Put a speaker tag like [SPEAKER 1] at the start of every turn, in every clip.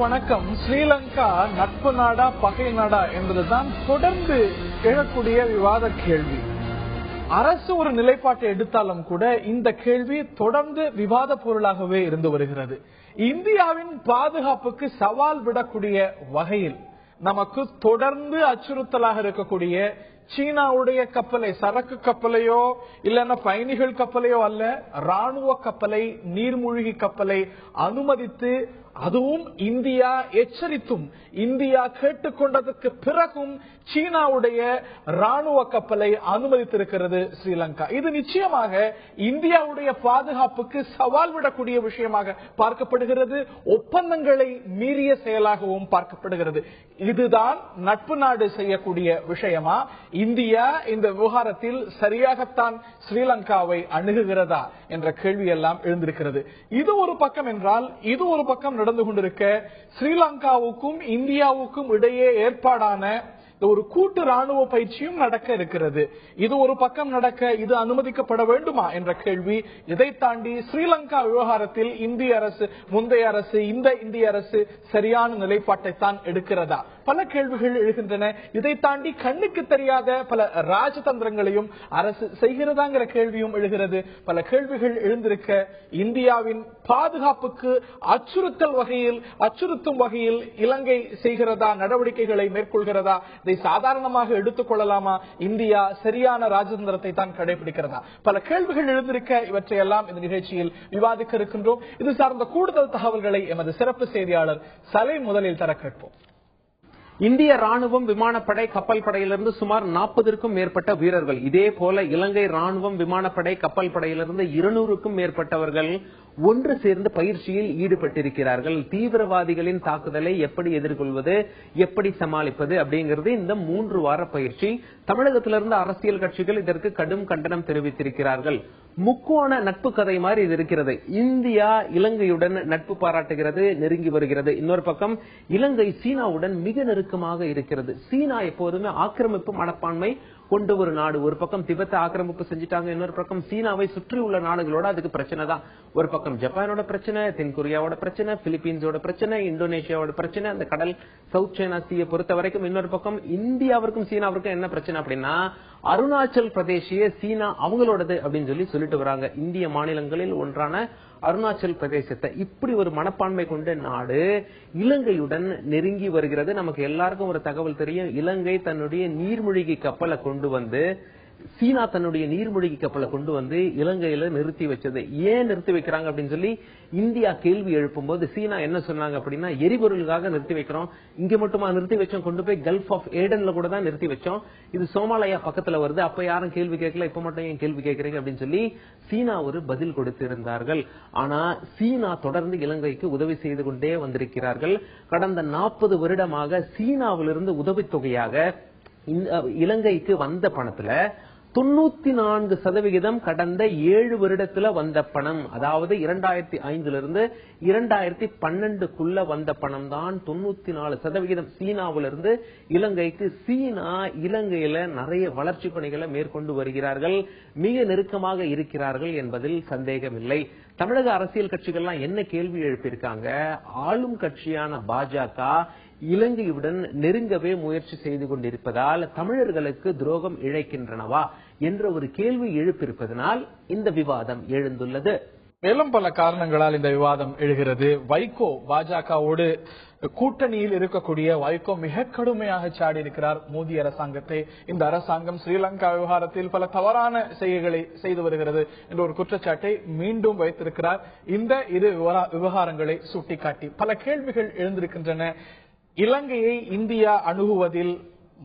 [SPEAKER 1] வணக்கம். ஸ்ரீலங்கா நட்பு நாடா பகை நாடா என்பதுதான் தொடர்ந்து எழக்கூடிய விவாத கேள்வி. அரசு ஒரு நிலைப்பாட்டை எடுத்தாலும் கூட இந்த கேள்வி தொடர்ந்து விவாத பொருளாகவே இருந்து வருகிறது. இந்தியாவின் பாதுகாப்புக்கு சவால் விடக்கூடிய வகையில் நமக்கு தொடர்ந்து அச்சுறுத்தலாக இருக்கக்கூடிய சீனாவுடைய கப்பலை, சரக்கு கப்பலையோ இல்லன்னா பயணிகள் கப்பலையோ அல்ல, ராணுவ கப்பலை, நீர்மூழ்கி கப்பலை அனுமதித்து, அதுவும் இந்தியா எச்சரித்தும் இந்தியா கேட்டுக்கொண்டதற்கு பிறகும் சீனாவுடைய ராணுவ கப்பலை அனுமதித்திருக்கிறது ஸ்ரீலங்கா. இது நிச்சயமாக இந்தியாவுடைய பாதுகாப்புக்கு சவால் விடக்கூடிய விஷயமாக பார்க்கப்படுகிறது. ஒப்பந்தங்களை மீறிய செயலாகவும் பார்க்கப்படுகிறது. இதுதான் நட்பு நாடு செய்யக்கூடிய விஷயமா? இந்தியா இந்த விவகாரத்தில் சரியாகத்தான் ஸ்ரீலங்காவை அணுகுகிறதா என்ற கேள்வி எல்லாம் எழுந்திருக்கிறது. இது ஒரு பக்கம் என்றால், இது ஒரு பக்கம் நடந்து கொண்டிருக்க, ஸ்ரீலங்காவுக்கும் இந்தியாவுக்கும் இடையே ஏற்பாடான ஒரு கூட்டு ராணுவ பயிற்சியும் நடக்க இருக்கிறது. இது ஒரு பக்கம் நடக்க, இது அனுமதிக்கப்பட வேண்டுமா என்ற கேள்வி. இதை தாண்டி ஸ்ரீலங்கா விவகாரத்தில் இந்திய அரசு, முந்தைய அரசு, இந்த இந்திய அரசு சரியான நிலைப்பாட்டை தான் எடுக்கிறதா? பல கேள்விகள் எழுகின்றன. இதை தாண்டி கண்ணுக்கு தெரியாத பல ராஜதந்திரங்களையும் அரசு செய்கிறதாங்கிற கேள்வியும் எழுகிறது. பல கேள்விகள் எழுந்திருக்க, இந்தியாவின் பாதுகாப்புக்கு அச்சுறுத்தும் வகையில் இலங்கை செய்கிறதா, நடவடிக்கைகளை மேற்கொள்கிறதா, இதை சாதாரணமாக எடுத்துக் கொள்ளலாமா? இந்தியா சரியான ராஜதந்திரத்தை தான் கடைபிடிக்கிறதா? பல கேள்விகள் எழுந்திருக்க, இவற்றையெல்லாம் இந்த நிகழ்ச்சியில் விவாதிக்க இருக்கின்றோம். இது சார்ந்த கூடுதல் தகவல்களை எமது சிறப்பு செய்தியாளர் சலை முதலில் தர கேட்போம்.
[SPEAKER 2] இந்திய ராணுவம், விமானப்படை, கப்பல் படையிலிருந்து சுமார் 40க்கும் மேற்பட்ட வீரர்கள், இதே போல இலங்கை ராணுவம், விமானப்படை, கப்பல் படையிலிருந்து 200க்கும் மேற்பட்டவர்கள் ஒன்று சேர்ந்து பயிற்சியில் ஈடுபட்டிருக்கிறார்கள். தீவிரவாதிகளின் தாக்குதலை எப்படி எதிர்கொள்வது, எப்படி சமாளிப்பது அப்படிங்கிறது இந்த 3 வார பயிற்சி. தமிழகத்திலிருந்து அரசியல் கட்சிகள் இதற்கு கடும் கண்டனம் தெரிவித்திருக்கிறார்கள். முக்கோண நட்பு கதை மாதிரி இது இருக்கிறது. இந்தியா இலங்கையுடன் நட்பு பாராட்டுகிறது, நெருங்கி வருகிறது. இன்னொரு பக்கம் இலங்கை சீனாவுடன் மிக நெருக்கமாக இருக்கிறது. சீனா எப்போதுமே ஆக்கிரமிப்பு மனப்பான்மை கொண்ட ஒரு நாடு. ஒரு பக்கம் திபெத்தை ஆக்கிரமிப்பு செஞ்சுட்டாங்க, இன்னொரு பக்கம் சீனாவை சுற்றி உள்ள நாடுகளோட அதுக்கு பிரச்சனை தான். ஒரு பக்கம் ஜப்பானோட பிரச்சனை, தென்கொரியாவோட பிரச்சனை, பிலிப்பீன்ஸோட பிரச்சனை, இந்தோனேஷியாவோட பிரச்சனை, அந்த கடல் சவுத் சைனா சீயை பொறுத்த வரைக்கும். இன்னொரு பக்கம் இந்தியாவிற்கும் சீனாவிற்கும் என்ன பிரச்சனை அப்படின்னா, அருணாச்சல் பிரதேசிய சீனா அவங்களோடது அப்படின்னு சொல்லிட்டு வராங்க. இந்திய மாநிலங்களில் ஒன்றான அருணாச்சல் பிரதேசத்தை இப்படி ஒரு மனப்பான்மை கொண்ட நாடு இலங்கையுடன் நெருங்கி வருகிறது. நமக்கு எல்லாருக்கும் ஒரு தகவல் தெரியும். இலங்கை தன்னுடைய நீர்மூழ்கி கப்பலை கொண்டு வந்து, சீனா தன்னுடைய நீர்மூழ்கி கப்பலை கொண்டு வந்து இலங்கையில நிறுத்தி வச்சது. ஏன் நிறுத்தி வைக்கிறாங்க அப்படின்னு சொல்லி இந்தியா கேள்வி எழுப்பும் போது சீனா என்ன சொன்னாங்க அப்படின்னா, எரிபொருளுக்காக நிறுத்தி வைக்கிறோம். இங்க மட்டுமா நிறுத்தி வச்சோம், கொண்டு போய் கல்ஃப் ஆஃப் ஏடன்ல கூட தான் நிறுத்தி வச்சோம். இது சோமாலயா பக்கத்துல வருது, அப்ப யாரும் கேள்வி கேட்கல, இப்ப மட்டும் ஏன் கேள்வி கேட்கறீங்க அப்படின்னு சொல்லி சீனா ஒரு பதில் கொடுத்திருந்தார்கள். ஆனா சீனா தொடர்ந்து இலங்கைக்கு உதவி செய்து கொண்டே வந்திருக்கிறார்கள். கடந்த 40 வருடமாக சீனாவிலிருந்து உதவித்தொகையாக இலங்கைக்கு வந்த பணத்துல 94% கடந்த 7 வருடத்துல வந்த பணம். அதாவது 2005 2012 வந்த பணம் தான் 94% சீனாவிலிருந்து இலங்கைக்கு. சீனா இலங்கையில நிறைய வளர்ச்சி பணிகளை மேற்கொண்டு வருகிறார்கள், மிக நெருக்கமாக இருக்கிறார்கள் என்பதில் சந்தேகமில்லை. தமிழக அரசியல் கட்சிகள்லாம் என்ன கேள்வி எழுப்பியிருக்காங்க? ஆளும் கட்சியான பாஜக இலங்கையுடன் நெருங்கவே முயற்சி செய்து கொண்டிருப்பதால் தமிழர்களுக்கு துரோகம் இழைக்கின்றனவா என்ற ஒரு கேள்வி எழுப்பியிருப்பதனால் இந்த விவாதம் எழுந்துள்ளது.
[SPEAKER 1] மேலும் பல காரணங்களால் இந்த விவாதம் எழுகிறது. வைகோ, பாஜகவோடு கூட்டணியில் இருக்கக்கூடிய வைகோ மிக கடுமையாக சாடி இருக்கிறார் மோடி அரசாங்கத்தை. இந்த அரசாங்கம் ஸ்ரீலங்கா விவகாரத்தில் பல தவறான செய்கைகளை செய்து வருகிறது என்ற ஒரு குற்றச்சாட்டை மீண்டும் வைத்திருக்கிறார். இந்த இரு விவகாரங்களை சுட்டிக்காட்டி பல கேள்விகள் எழுந்திருக்கின்றன. இலங்கையை இந்தியா அணுகுவதில்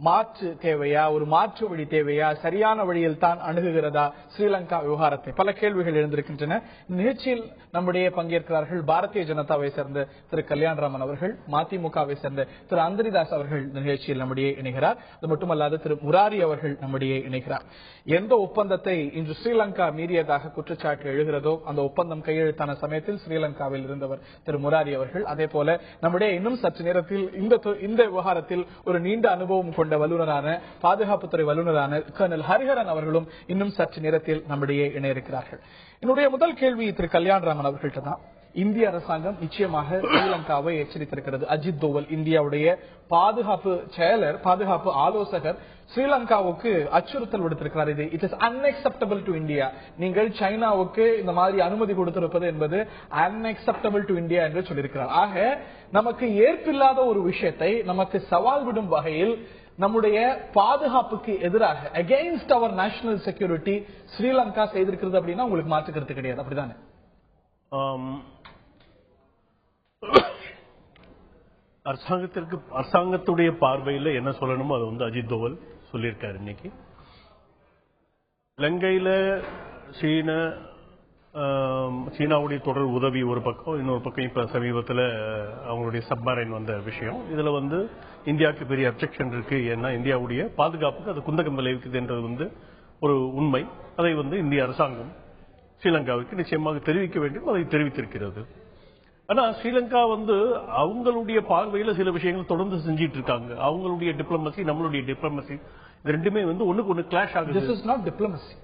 [SPEAKER 1] மாற்று தேவையா, ஒரு மாற்று வழி தேவையா, சரியான வழியில் தான் அணுகுகிறதா ஸ்ரீலங்கா விவகாரத்தை? பல கேள்விகள் எழுந்திருக்கின்றன. நிகழ்ச்சியில் நம்முடைய பங்கேற்கிறார்கள் பாரதிய ஜனதாவை சேர்ந்த திரு கல்யாணராமன் அவர்கள், மதிமுகவை சேர்ந்த திரு அந்தரிதாஸ் அவர்கள் நிகழ்ச்சியில் நம்முடைய இணைகிறார். அது மட்டுமல்லாது திரு முராரி அவர்கள் நம்முடைய இணைகிறார். எந்த ஒப்பந்தத்தை இன்று ஸ்ரீலங்கா மீறியதாக குற்றச்சாட்டு எழுகிறதோ அந்த ஒப்பந்தம் கையெழுத்தான சமயத்தில் ஸ்ரீலங்காவில் இருந்தவர் திரு முராரி அவர்கள். அதே போல நம்முடைய இன்னும் சற்று நேரத்தில் இந்த விவகாரத்தில் ஒரு நீண்ட அனுபவம் கொண்ட வல்லுநரான, பாதுகாப்புத்துறை வல்லுநரான கர்னல் ஹரிஹரன் அவர்களும் இன்னும் சற்று நேரத்தில் நம்முடைய இணைய இருக்கிறார்கள். என்னுடைய முதல் கேள்வி திரு கல்யாணராமன் அவர்கள்ட்ட தான். இந்திய அரசாங்கம் நிச்சயமாக ஸ்ரீலங்காவை எச்சரித்திருக்கிறது. அஜித் தோவல் இந்தியாவுடைய பாதுகாப்பு செயலர், பாதுகாப்பு ஆலோசகர் ஸ்ரீலங்காவுக்கு அச்சுறுத்தல் விடுத்திருக்கிறார். இது it is unacceptable to India. நீங்கள் சைனாவுக்கு இந்த மாதிரி அனுமதி கொடுத்திருப்பது என்பது அன்அக்செப்டபிள் டு இந்தியா என்று சொல்லியிருக்கிறார். ஆக நமக்கு ஏற்பில்லாத ஒரு விஷயத்தை நமக்கு சவால் விடும் வகையில் நம்முடைய பாதுகாப்புக்கு எதிராக அகெயின்ஸ்ட் அவர் நேஷனல் செக்யூரிட்டி ஸ்ரீலங்கா செய்திருக்கிறது அப்படின்னா உங்களுக்கு மாற்று கருத்து கிடையாது, அப்படிதானே?
[SPEAKER 3] அரசாங்கத்துடைய பார்வையில் என்ன சொல்லணுமோ அது வந்து அஜித் தோவல் சொல்லியிருக்காரு. இன்னைக்கு இலங்கையில சீனாவுடைய தொடர் உதவி ஒரு பக்கம், இன்னொரு பக்கம் இப்ப சமீபத்தில் அவங்களுடைய சப்மரைன் வந்த விஷயம், இதுல வந்து இந்தியாவுக்கு பெரிய அப்செக்ஷன் இருக்கு. ஏன்னா இந்தியாவுடைய பாதுகாப்புக்கு அது குந்தகம் விளைவிக்குது என்றது வந்து ஒரு உண்மை. அதை வந்து இந்திய அரசாங்கம் ஸ்ரீலங்காவுக்கு நிச்சயமாக தெரிவிக்க வேண்டும், அதை தெரிவித்திருக்கிறது. ஆனா ஸ்ரீலங்கா வந்து அவங்களுடைய பார்வையில சில விஷயங்கள் தொடர்ந்து செஞ்சிட்டு இருக்காங்க. அவங்களுடைய டிப்ளமசி, நம்மளுடைய டிப்ளமசி, இது ரெண்டுமே வந்து ஒண்ணுக்கு ஒண்ணு கிளாஷ் ஆகுது.
[SPEAKER 1] This is not diplomacy.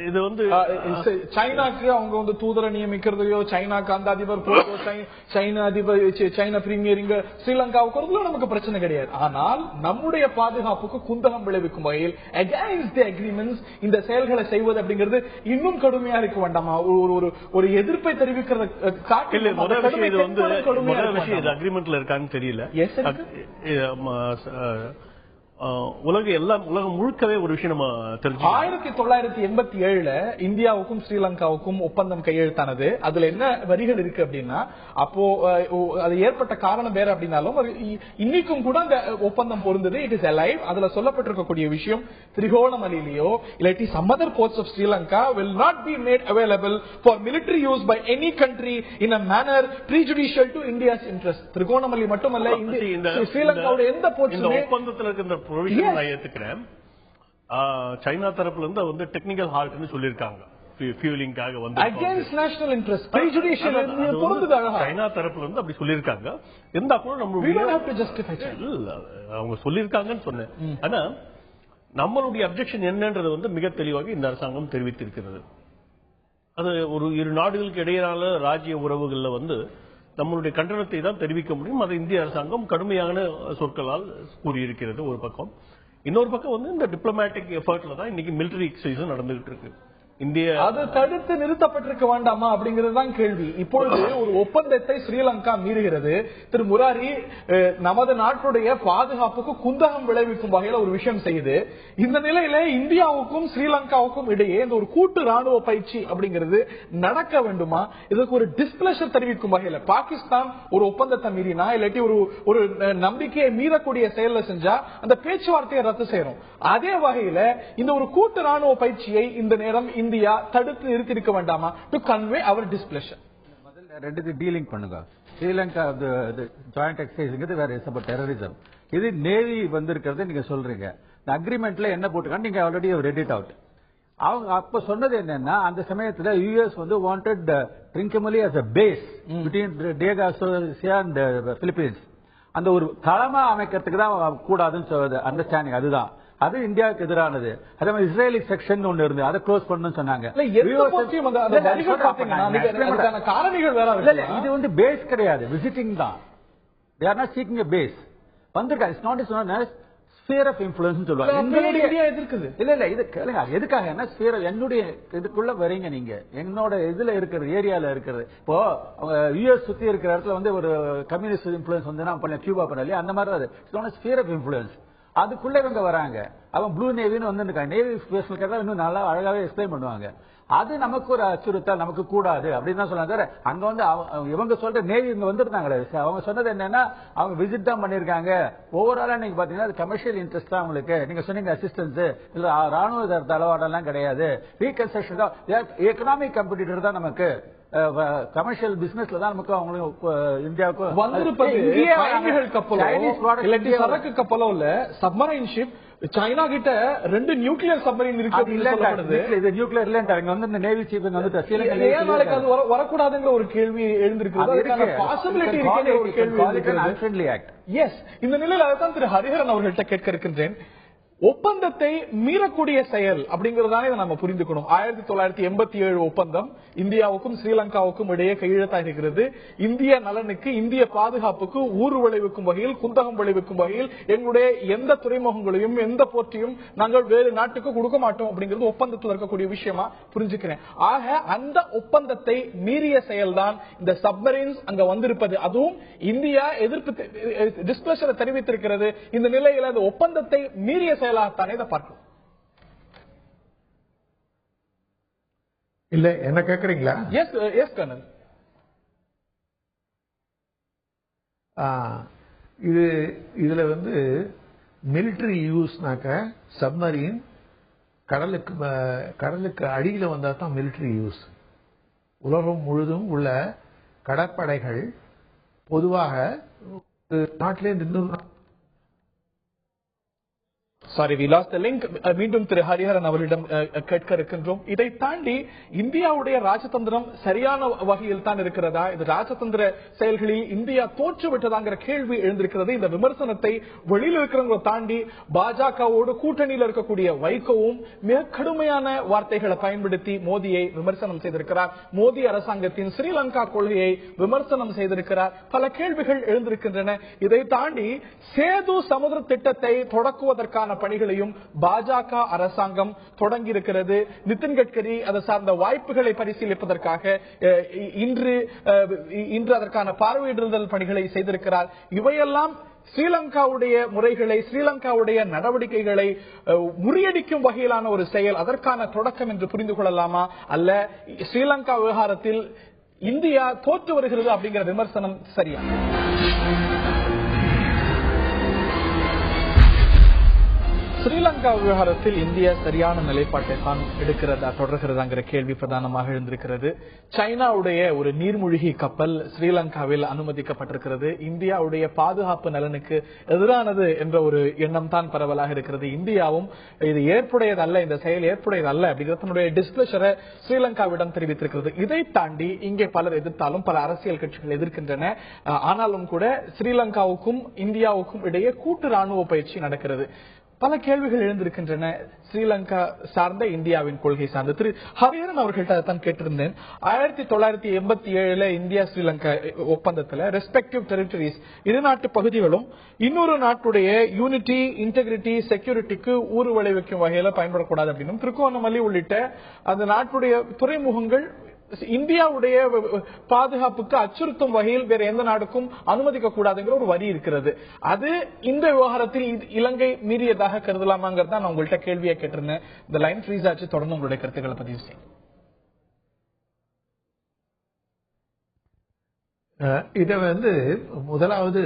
[SPEAKER 3] இது வந்து
[SPEAKER 1] சைனாக்கு அவங்க வந்து தூதரை நியமிக்கிறதையோ, சைனாக்கு அந்த அதிபர் சைனா அதிபர் சைனா பிரீமியர் இங்க ஸ்ரீலங்காவுக்கு நமக்கு பிரச்சனை கிடையாது. ஆனால் நம்முடைய பாதுகாப்புக்கு குந்தகம் விளைவிக்கும் வகையில் அகைன்ஸ்ட் தி அக்ரிமெண்ட்ஸ் இந்த செயல்களை செய்வது அப்படிங்கிறது இன்னும் கடுமையா இருக்க வேண்டாமா? ஒரு எதிர்ப்பை தெரிவிக்கிறது
[SPEAKER 3] அக்ரிமெண்ட்ல இருக்கான்னு தெரியல. உலகம் முழுக்கவே ஒரு விஷயம் நம்ம தெரிஞ்சு
[SPEAKER 1] 1987 இந்தியாவுக்கும் ஸ்ரீலங்காவுக்கும் ஒப்பந்தம் கையெழுத்தானது. அதுல என்ன வரிகள் இருக்கு அப்படின்னா, அப்போ அது ஏற்பட்ட காரணம் வேற அப்படின்னாலும் இன்னைக்கும் கூட அந்த ஒப்பந்தம் பொருந்தது. It is alive. அதுல சொல்லப்பட்டிருக்கக்கூடிய விஷயம், திரிகோணமலையிலோ இல்லாட்டி some other ports of Sri Lanka will not be made available for military use by any country in a manner prejudicial to India's interest. Trincomalee மட்டுமல்ல, ஸ்ரீலங்காவுடைய எந்த போர்ட்ஸுமே
[SPEAKER 3] ஒப்பந்தத்தில் இருக்கின்ற ப்ரொவிஷன் நான் ஏத்துக்கிறேன். சைனா தரப்புல இருந்து வந்து டெக்னிக்கல் ஹால்ட்னு சொல்லிருக்காங்க. ஃபியூலிங்காக வந்து
[SPEAKER 1] அகைன்ஸ்ட் நேஷனல் இன்ட்ரஸ்ட் பிரஜுடிஷியல்
[SPEAKER 3] சைனா தரப்புல இருந்து அப்படி சொல்லிருக்காங்க. எந்த கூட நம்ம அவங்க சொல்லிருக்காங்கன்னு சொன்னேன். ஆனா நம்மளுடைய அப்ஜெக்ஷன் என்னன்றது வந்து மிக தெளிவாக இந்த அரசாங்கம் தெரிவித்திருக்கிறது. அது ஒரு இரு நாடுகளுக்கு இடையிலான ராஜ்ய உறவுகள்ல வந்து நம்மளுடைய கண்டனத்தை தான் தெரிவிக்க முடியும். அதை இந்திய அரசாங்கம் கடுமையான சொற்களால் கூறியிருக்கிறது ஒரு பக்கம். இன்னொரு பக்கம் வந்து இந்த டிப்ளமேட்டிக் எஃபர்ட்ல தான் இன்னைக்கு மிலிட்டரி எக்ஸசைஸ் நடந்துகிட்டு இருக்கு.
[SPEAKER 1] அது தடுத்து நிறுத்தப்பட்டிருக்க வேண்டாமா அப்படிங்கறதுதான் கேள்வி. இப்பொழுது ஒரு ஒப்பந்தத்தை ஸ்ரீலங்கா மீறுகிறது. திரு முராரி நமது நாட்டுடைய பாதுகாப்புக்கு குந்தகம் விளைவிக்கும் வகையில ஒரு விஷயம் செய்யுது. இந்த நிலையில இந்தியாவுக்கும் ஸ்ரீலங்காவுக்கும் இடையே இந்த ஒரு கூட்டு ராணுவ பயிற்சி அப்படிங்கிறது நடக்க வேண்டுமா? இதுக்கு ஒரு டிஸ்பிளஷர் தெரிவிக்கும் வகையில பாகிஸ்தான் ஒரு ஒப்பந்தத்தை மீறினா இல்லாட்டி ஒரு நம்பிக்கையை மீறக்கூடிய செயல செஞ்சா அந்த பேச்சுவார்த்தையை ரத்து செய்யறோம். அதே வகையில இந்த ஒரு கூட்டு ராணுவ பயிற்சியை இந்த நேரம் இந்தியா தடுத்து நிறுத்திருக்க வேண்டாமா? To convey our displeasure.
[SPEAKER 4] முதல்ல ரெண்டு டீலிங் பண்ணுங்க. ஸ்ரீலங்கா ஜாயிண்ட் எக்ஸசைஸ்ங்கிறது வேற இஸ் அபௌட் டெரரிசம். இது நேவி வந்திருக்கிறது நீங்க சொல்றீங்க. இந்த அக்ரிமெண்ட்ல என்ன போட்டுக்கான்னு நீங்க ஆல்ரெடி ரெட் இட் அவுட். அவங்க அப்ப சொன்னது என்னன்னா, அந்த சமயத்துல யுஎஸ் வந்து wanted ட்ரிங்கமலி as a base between Diego Garcia and Philippines. அந்த ஒரு தளமா அமைக்கிறதுக்கு தான் கூடாதுன்னு சொல்றது அண்டர்ஸ்டாண்டிங். அதுதான் அது இந்தியாவுக்கு எதிரானது. அதே மாதிரி இஸ்ரேலி செக்ஷன் ஒன்னு இருந்து அதை க்ளோஸ் பண்ணணும்னு சொன்னாங்க. இது வந்து பேஸ் கிடையாது, விசிட்டிங் தான். They are not seeking a base. வந்திருக்காங்க. It's not as sphere of influence சொல்லுவாங்க. இல்ல இது எதுக்காக என்ன ஸ்பியர் என்னுடைய இதுக்குள்ள வரீங்க நீங்க, என்னோட இதுல இருக்கிற ஏரியால இருக்கிறது. இப்போ யுஎஸ் சுத்தி இருக்கிற இடத்துல வந்து ஒரு கம்யூனிஸ்ட் இன்ஃபுளுன்ஸ் வந்து கியூபா பண்ணல, அந்த மாதிரி அது ஸ்பியர் ஆஃப் இன்ஃபுளுன்ஸ். அதுக்குள்ள இவங்க வராங்க. அவன் ப்ளூ நேவின்னு வந்து நேவி ஸ்பேஷல் கேட்டா இன்னும் நல்லா அழகாவே எக்ஸ்பிளைன் பண்ணுவாங்க. அது நமக்கு ஒரு அச்சுறுத்தல், நமக்கு கூடாது அப்படின்னு தான் சொன்னாங்க. அங்க வந்து இவங்க சொல்ற நேவி இங்க வந்துருந்தாங்களே, அவங்க சொன்னது என்னன்னா அவங்க விசிட் தான் பண்ணிருக்காங்க. ஓவராலா நீங்க பாத்தீங்கன்னா அது கமர்ஷியல் இன்ட்ரெஸ்ட் தான் உங்களுக்கு. நீங்க சொன்னீங்க அசிஸ்டன்ஸ் இல்ல ராணுவ தளவாடெல்லாம் கிடையாது. ரீகன்ஸ்ட்ரக்ஷன் தான், எக்கனாமிக் கம்பெடிட்டர் தான் நமக்கு. கமர்ஷியல் பிசினஸ்ல தான் நமக்கு அவங்களுக்கு இந்தியாவுக்கு
[SPEAKER 1] வந்திருப்பது சரக்கு கப்பலோ இல்ல சப்மரைன் ஷிப். சைனா கிட்ட 2 நியூக்ளியர் சப்மரைன் இருக்கு.
[SPEAKER 4] இது நியூக்ளியர் இல்ல, இங்க வந்து இந்த நேவி சீஃப் இங்க வந்து
[SPEAKER 1] வரக்கூடாதுங்கிற ஒரு கேள்வி எழுந்திருக்கிறது. இந்த நிலையில் அதைத்தான் திரு ஹரிஹரன் அவர்கள்ட்ட கேட்க இருக்கின்றேன். ஒப்பந்தத்தை மீறக்கூடிய செயல் அப்படிங்கறதானே இதை நம்ம புரிந்துக்கணும். 1987 ஒப்பந்தம் இந்தியாவுக்கும் ஸ்ரீலங்காவுக்கும் இடையே கையெழுத்தாகிறது. இந்திய நலனுக்கு, இந்திய பாதுகாப்புக்கு ஊறு விளைவிக்கும் வகையில், குந்தகம் விளைவிக்கும் வகையில் எங்களுடைய எந்த துறைமுகங்களையும் எந்த போர்ட்டையும் நாங்கள் வேறு நாட்டுக்கு கொடுக்க மாட்டோம் அப்படிங்கிறது ஒப்பந்தத்தில் இருக்கக்கூடிய விஷயமா புரிஞ்சுக்கிறேன். ஆக அந்த ஒப்பந்தத்தை மீறிய செயல்தான் இந்த சப்மரீன்ஸ் அங்க வந்திருப்பது. அதுவும் இந்தியா எதிர்ப்பு டிஸ்பிளஷரை தெரிவித்திருக்கிறது. இந்த நிலையில அந்த ஒப்பந்தத்தை மீறிய செயலாகத்தானே இதை பார்க்கணும்.
[SPEAKER 5] இல்ல என்ன கேக்குறீங்களா?
[SPEAKER 1] Yes colonel.
[SPEAKER 5] இதுல மிலிட்டரி யூஸ்னாக்க சப்மரீன் கடலுக்கு அடியில வந்தா தான் மிலிட்டரி யூஸ். உலகம் முழுதும் உள்ள கடற்படைகள் பொதுவாக நாட்டிலேருந்து இன்னொரு
[SPEAKER 1] sorry, we lost the link. மீண்டும் திரு ஹரிஹரன் அவரிடம் கேட்க இருக்கின்றோம். இதை தாண்டி இந்தியாவுடைய ராஜதந்திரம் சரியான வகையில் தான் இருக்கிறதா, இது ராஜதந்திர செயல்களில் இந்தியா தோற்றுவிட்டதாங்கிற கேள்வி எழுந்திருக்கிறது. இந்த விமர்சனத்தை வெளியில் இருக்கிறவங்களை தாண்டி பாஜகவோடு கூட்டணியில் இருக்கக்கூடிய வைகோவும் மிக கடுமையான வார்த்தைகளை பயன்படுத்தி மோடியை விமர்சனம் செய்திருக்கிறார். மோடி அரசாங்கத்தின் ஸ்ரீலங்கா கொள்கையை விமர்சனம் செய்திருக்கிறார். பல கேள்விகள் எழுந்திருக்கின்றன. இதை தாண்டி சேது சமுத்திர திட்டத்தை தொடக்குவதற்கான பணிகளையும் பாஜக அரசாங்கம் தொடங்கி இருக்கிறது. நிதின் கட்கரி அதை சார்ந்த வாய்ப்புகளை பரிசீலிப்பதற்காக இன்று அதற்கான பார்வையிடுதல் பணிகளை செய்திருக்கிறார். இவையெல்லாம் ஸ்ரீலங்காவுடைய முறைகளை, ஸ்ரீலங்காவுடைய நடவடிக்கைகளை முறியடிக்கும் வகையிலான ஒரு செயல், அதற்கான தொடக்கம் என்று புரிந்து கொள்ளலாமா? அல்ல ஸ்ரீலங்கா விவகாரத்தில் இந்தியா தோற்று வருகிறது அப்படிங்கிற விமர்சனம் சரியா? ஸ்ரீலங்கா விவகாரத்தில் இந்தியா சரியான நிலைப்பாட்டை தான் எடுக்கிறதா, தொடர்கிறதாங்கிற கேள்வி பிரதானமாக எழுந்திருக்கிறது. சைனாவுடைய ஒரு நீர்மூழ்கி கப்பல் ஸ்ரீலங்காவில் அனுமதிக்கப்பட்டிருக்கிறது. இந்தியாவுடைய பாதுகாப்பு நலனுக்கு எதிரானது என்ற ஒரு எண்ணம் தான் பரவலாக இருக்கிறது. இந்தியாவும் இது ஏற்புடையதல்ல, இந்த செயல் ஏற்புடையதல்ல அப்படிங்கிற தன்னுடைய டிஸ்பிளஷரை ஸ்ரீலங்காவிடம் தெரிவித்திருக்கிறது. இதை தாண்டி இங்கே பலர் எதிர்த்தாலும் பல அரசியல் கட்சிகள் எதிர்க்கின்றன. ஆனாலும் கூட ஸ்ரீலங்காவுக்கும் இந்தியாவுக்கும் இடையே கூட்டு ராணுவ பயிற்சி நடக்கிறது. பல கேள்விகள் எழுந்திருக்கின்றன ஸ்ரீலங்கா சார்ந்த, இந்தியாவின் கொள்கை சார்ந்த. திரு ஹரிஹரன் அவர்கள்ட்ட தான் கேட்டிருந்தேன். 1987 இந்தியா ஸ்ரீலங்கா ஒப்பந்தத்தில் ரெஸ்பெக்டிவ் டெரிட்டரிஸ், இரு நாட்டு பகுதிகளும் இன்னொரு நாட்டுடைய யூனிட்டி, இன்டெகிரிட்டி, செக்யூரிட்டிக்கு ஊறு விளைவிக்கும் வகையில பயன்படக்கூடாது அப்படின்னு, திருகோணமலை உள்ளிட்ட அந்த நாட்டுடைய துறைமுகங்கள் இந்தியாவுடைய பாதுகாப்புக்கு அச்சுறுத்தும் வகையில் வேற எந்த நாடுக்கும் அனுமதிக்க கூடாதுங்கிற ஒரு வரி இருக்கிறது. அது இந்த விவகாரத்தில் இலங்கை மீறியதாக கருதலாமாங்கிறது தான் நான் உங்கள்கிட்ட கேள்வியை கேட்டிருந்தேன். இந்த லைன் ஃப்ரீஸ் ஆச்சு. தொடர்ந்து உங்களுடைய கருத்துக்களை பதிவு செய்யும்.
[SPEAKER 5] இத முதலாவது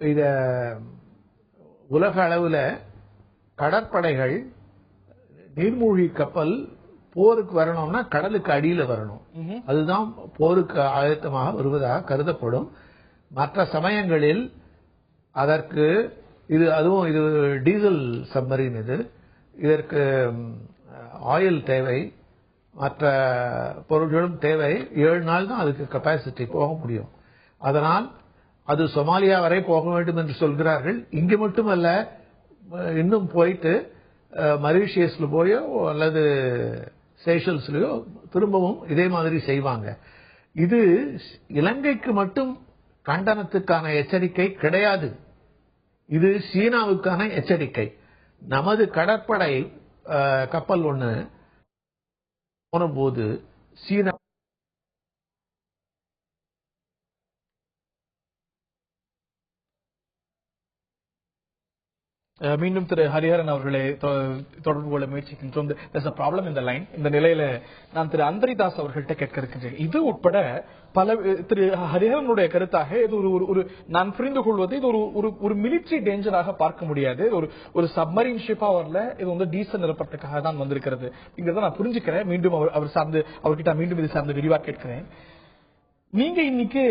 [SPEAKER 5] இத உலக அளவுல கடற்படைகள் நீர்மூழ்கி கப்பல் போருக்கு வரணும்னா கடலுக்கு அடியில வரணும். அதுதான் போருக்கு ஆயத்தமாக வருவதாக கருதப்படும். மற்ற சமயங்களில் அதற்கு அதுவும் இது டீசல் சப்மரீன், இதற்கு ஆயில் தேவை, மற்ற பொருட்களும் தேவை. 7 நாள் தான் அதுக்கு கெப்பாசிட்டி போக முடியும். அதனால் அது சொமாலியா வரை போக வேண்டும் என்று சொல்கிறார்கள். இங்கு மட்டுமல்ல, இன்னும் போயிட்டு மரீஷியஸ்ல போயோ அல்லது சேஷல்ஸ்லயோ திரும்பவும் இதே மாதிரி செய்வாங்க. இது இலங்கைக்கு மட்டும் கண்டனத்துக்கான எச்சரிக்கை கிடையாது. இது சீனாவுக்கான எச்சரிக்கை. நமது கடற்படை கப்பல் ஒண்ணு போன போது சீனா
[SPEAKER 1] மீண்டும் திரு ஹரிஹரன் அவர்களை தொடர்பு கொள்ள முயற்சிக்கின்றோம். ப்ராப்ளம் இந்த லைன். இந்த நிலையில நான் திரு அந்தரிதாஸ் அவர்கள்ட்ட கேட்க இருக்கின்றேன். இது உட்பட பல திரு ஹரிஹரனுடைய கருத்தாக இது ஒரு நான் புரிந்து கொள்வது இது ஒரு மிலிட்டரி டேஞ்சராக பார்க்க முடியாது. ஒரு சப்மரீன் ஷிப்பா வரல, இது டீசல் நிரப்பத்துக்காக தான் வந்திருக்கிறது. இங்கிறத நான் புரிஞ்சுக்கிறேன். மீண்டும் அவர்கிட்ட மீண்டும் இது சார்ந்து விரிவா கேட்கிறேன். நீங்க இன்னைக்கு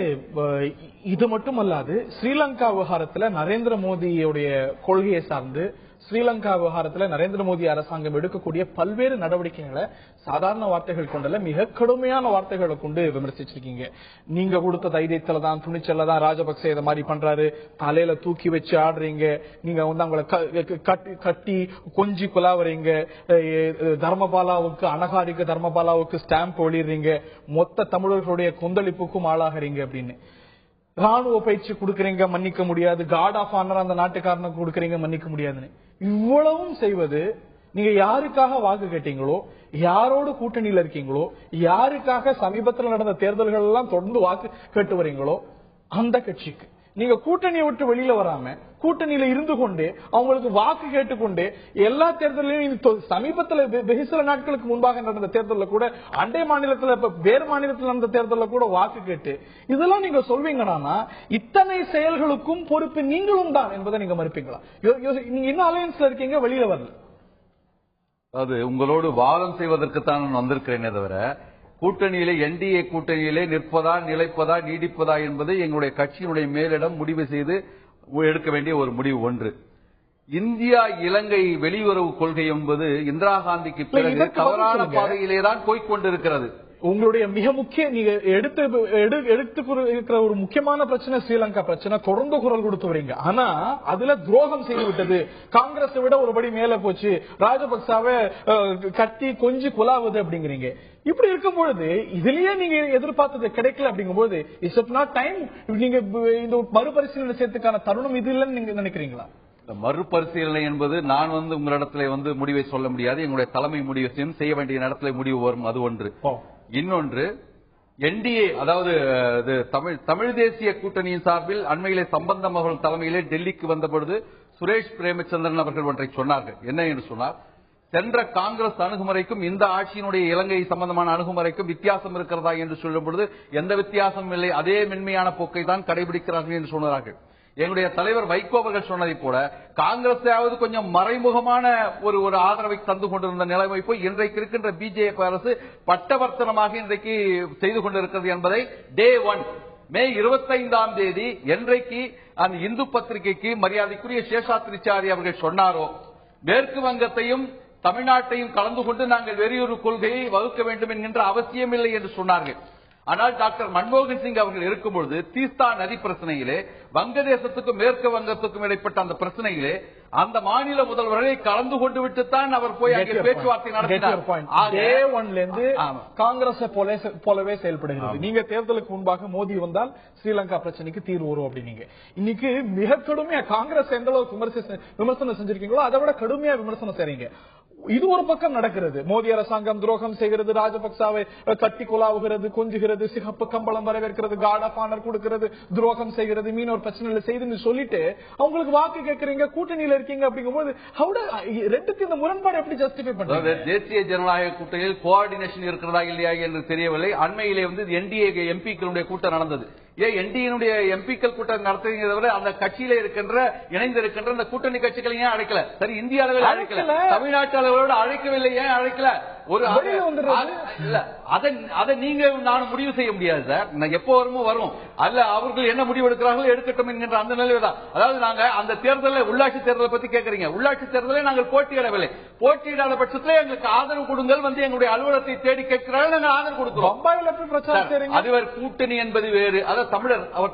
[SPEAKER 1] இது மட்டும் அல்லாது ஸ்ரீலங்கா விவகாரத்தில் நரேந்திர மோடியுடைய கொள்கையை சார்ந்து ஸ்ரீலங்கா விவகாரத்துல நரேந்திர மோடி அரசாங்கம் எடுக்கக்கூடிய பல்வேறு நடவடிக்கைகளை சாதாரண வார்த்தைகள் கொண்டல மிக கடுமையான வார்த்தைகளை கொண்டு விமர்சிச்சிருக்கீங்க. நீங்க கொடுத்த தைரியத்துல தான் துணிச்சல்ல தான் ராஜபக்சே இதை மாதிரி பண்றாரு, தலையில தூக்கி வச்சு ஆடுறீங்க, நீங்க வந்து அவங்களை கட்டி கொஞ்சி குலாவறீங்க, தர்மபாலாவுக்கு அனகாரிக்க தர்மபாலாவுக்கு ஸ்டாம்ப் ஒளிடுறீங்க, மொத்த தமிழர்களுடைய கொந்தளிப்புக்கும் ஆளாகிறீங்க அப்படின்னு. ராணுவ பயிற்சி கொடுக்கறீங்க, மன்னிக்க முடியாது. கார்ட் ஆஃப் ஆனர் அந்த நாட்டுக்காரனுக்கு கொடுக்கறீங்க, மன்னிக்க முடியாதுன்னு. இவ்வளவும் செய்வது நீங்க யாருக்காக வாக்கு கேட்டீங்களோ, யாரோடு கூட்டணியில இருக்கீங்களோ, யாருக்காக சமீபத்தில் நடந்த தேர்தல்கள் எல்லாம் தொடர்ந்து வாக்கு கேட்டு வரீங்களோ அந்த கட்சிக்கு. நீங்க கூட்டணியை விட்டு வெளியில வராம கூட்டணியில இருந்து கொண்டு அவங்களுக்கு வாக்கு கேட்டுக்கொண்டு எல்லா தேர்தலையும் சமீபத்தில் வெகு சில நாட்களுக்கு முன்பாக நடந்த தேர்தலில் கூட அண்டை மாநிலத்தில் வேறு மாநிலத்தில் நடந்த தேர்தலில் கூட வாக்கு கேட்டு இதெல்லாம் நீங்க சொல்வீங்கன்னா இத்தனை செயல்களுக்கும் பொறுப்பு நீங்களும் தான் என்பதை நீங்க மறுப்பீங்களா? நீங்க இன்னும் அலையன்ஸ்ல இருக்கீங்க, வெளியில வரல.
[SPEAKER 6] அது உங்களோடு வாதம் செய்வதற்குத்தான் நான் வந்திருக்கிறேனே தவிர கூட்டணியிலே என்டிஏ கூட்டணியிலே நிற்பதா நிலைப்பதா நீடிப்பதா என்பது எங்களுடைய கட்சியினுடைய மேலிடம் முடிவு செய்து எடுக்க வேண்டிய ஒரு முடிவு ஒன்று. இந்தியா இலங்கை வெளியுறவு கொள்கை என்பது இந்திரா காந்திக்கு பிறகு தவறான பாதையிலே தான் போய்கொண்டிருக்கிறது.
[SPEAKER 1] உங்களுடைய மிக முக்கிய நீங்க எடுத்து இருக்கிற ஒரு முக்கியமான பிரச்சனை ஸ்ரீலங்கா பிரச்சனை, தொடர்ந்து குரல் கொடுத்து வரீங்க. ஆனா அதுல துரோகம் செய்து விட்டது, காங்கிரஸ் விட ஒருபடி மேல போச்சு, ராஜபக்சாவை கட்டி கொஞ்சி குலாவுது அப்படிங்கிறீங்க. இப்படி இருக்கும் பொழுது இதுலயே நீங்க எதிர்பார்த்தது கிடைக்கல அப்படிங்கும்போது இட்ஸ் இட் நாட் டைம் நீங்க இந்த மறுபரிசீலனை செய்யறதுக்கான தருணம் இது இல்லைன்னு நீங்க நினைக்கிறீங்களா?
[SPEAKER 6] மறுபரிசீலனை என்பது நான் உங்களிடத்துல முடிவை சொல்ல முடியாது. எங்களுடைய தலைமை முடிவு செய்ய வேண்டிய இடத்துல முடிவு வரும், அது ஒன்று. இன்னொன்று, என்டிஏ அதாவது தமிழ் தேசிய கூட்டணியின் சார்பில் அண்மையிலே சம்பந்தம் அவர்கள் தலைமையிலே டெல்லிக்கு வந்த பொழுது சுரேஷ் பிரேமச்சந்திரன் அவர்கள் ஒன்றை சொன்னார்கள். என்ன என்று சொன்னார், சென்ற காங்கிரஸ் அணுகுமுறைக்கும் இந்த ஆட்சியினுடைய இலங்கை சம்பந்தமான அணுகுமுறைக்கும் வித்தியாசம் இருக்கிறதா என்று சொல்லும் பொழுது எந்த வித்தியாசமும் இல்லை, அதே மென்மையான போக்கை தான் கடைபிடிக்கிறார்கள் என்று சொன்னார்கள். எங்களுடைய தலைவர் வைகோ அவர்கள் சொன்னதை போல காங்கிரஸாவது கொஞ்சம் மறைமுகமான ஒரு ஆதரவை தந்து கொண்டிருந்த நிலைமை போய் இன்றைக்கு இருக்கின்ற பிஜேபி அரசு பட்டவர்த்தனமாக இன்றைக்கு செய்து கொண்டிருக்கிறது என்பதை டே 1 மே 25ஆம் தேதி என்றைக்கு அந்த இந்து பத்திரிகைக்கு மரியாதைக்குரிய சேஷாத்ரிச்சாரி அவர்கள் சொன்னாரோ, மேற்கு வங்கத்தையும் தமிழ்நாட்டையும் கலந்து கொண்டு நாங்கள் வெளியுறவு கொள்கையை வகுக்க வேண்டும் என்கின்ற அவசியமில்லை என்று சொன்னார்கள். ஆனால் டாக்டர் மன்மோகன் சிங் அவர்கள் இருக்கும்பொழுது தீஸ்தா நதி பிரச்சனையிலே வங்கதேசத்துக்கும் மேற்கு வங்கத்துக்கும் இடைப்பட்ட அந்த பிரச்சனையிலே அந்த மாநில முதல்வர்களை கலந்து கொண்டு விட்டுத்தான் அவர் போய் அங்கே பேச்சுவார்த்தை நடத்தினார்.
[SPEAKER 1] காங்கிரஸ் போலவே செயல்படுகிறது. நீங்க தேர்தலுக்கு முன்பாக மோடி வந்தால் ஸ்ரீலங்கா பிரச்சனைக்கு தீர்வு வரும் அப்படின்னீங்க. இன்னைக்கு மிக கடுமையா காங்கிரஸ் எந்த அளவுக்கு விமர்சனம் செஞ்சிருக்கீங்களோ அதை விட கடுமையா விமர்சனம் செய்றீங்க. இது ஒரு பக்கம் நடக்கிறது. மோடி அரசாங்கம் துரோகம் செய்கிறது, ராஜபக்சாவை கட்டி குலாவுகிறது, கொஞ்சுகிறது, சிகப்பு கம்பளம் வரவேற்கிறது, கார்ட் ஆஃப் ஆனர் கொடுக்கிறது, துரோகம் செய்கிறது, மீனவர் பிரச்சனை செய்துன்னு சொல்லிட்டு அவங்களுக்கு வாக்கு கேட்கறீங்க, கூட்டணியில இருக்கீங்க. அப்படிங்கும்போது ரெண்டுக்கு இந்த முரண்பாடு எப்படி ஜஸ்டிஃபை பண்றது?
[SPEAKER 6] தேசிய ஜனநாயக கூட்டணியில் கோஆர்டினேஷன் இருக்கிறதா இல்லையா என்று தெரியவில்லை. அண்மையிலே என்டிஏ எம்பிக்களுடைய கூட்டம் நடந்தது. என்டிஏனுடைய எம்பிக்கள் கூட்டம் நடத்துறீங்க தவிர அந்த கட்சியில இருக்கின்ற இணைந்திருக்கின்ற அந்த கூட்டணி கட்சிகளை ஏன் அழைக்கல? சரி, இந்திய அளவில் அழைக்கல, தமிழ்நாட்டு அளவோடு அழைக்கவில்லை, ஏன் அழைக்கல? அதை நீங்க நானும் முடிவு செய்ய முடியாது சார். எப்போ வருமோ வரும், அல்ல அவர்கள் என்ன முடிவு எடுக்கிறார்களோ எடுக்கட்டும் என்கின்ற அந்த நிலையில தான். அதாவது நாங்க அந்த தேர்தலில் உள்ளாட்சி தேர்தலை பத்தி கேட்கறீங்க, உள்ளாட்சி தேர்தலை நாங்கள் போட்டியிடவில்லை. போட்டியிடாத பட்சத்தில் எங்களுக்கு ஆதரவு கொடுங்கள், எங்களுடைய அலுவலகத்தை தேடி கேட்கிறார்கள், நாங்கள் ஆதரவு கொடுக்கிறோம். அதுவர் கூட்டணி என்பது வேறு. அதாவது அவர்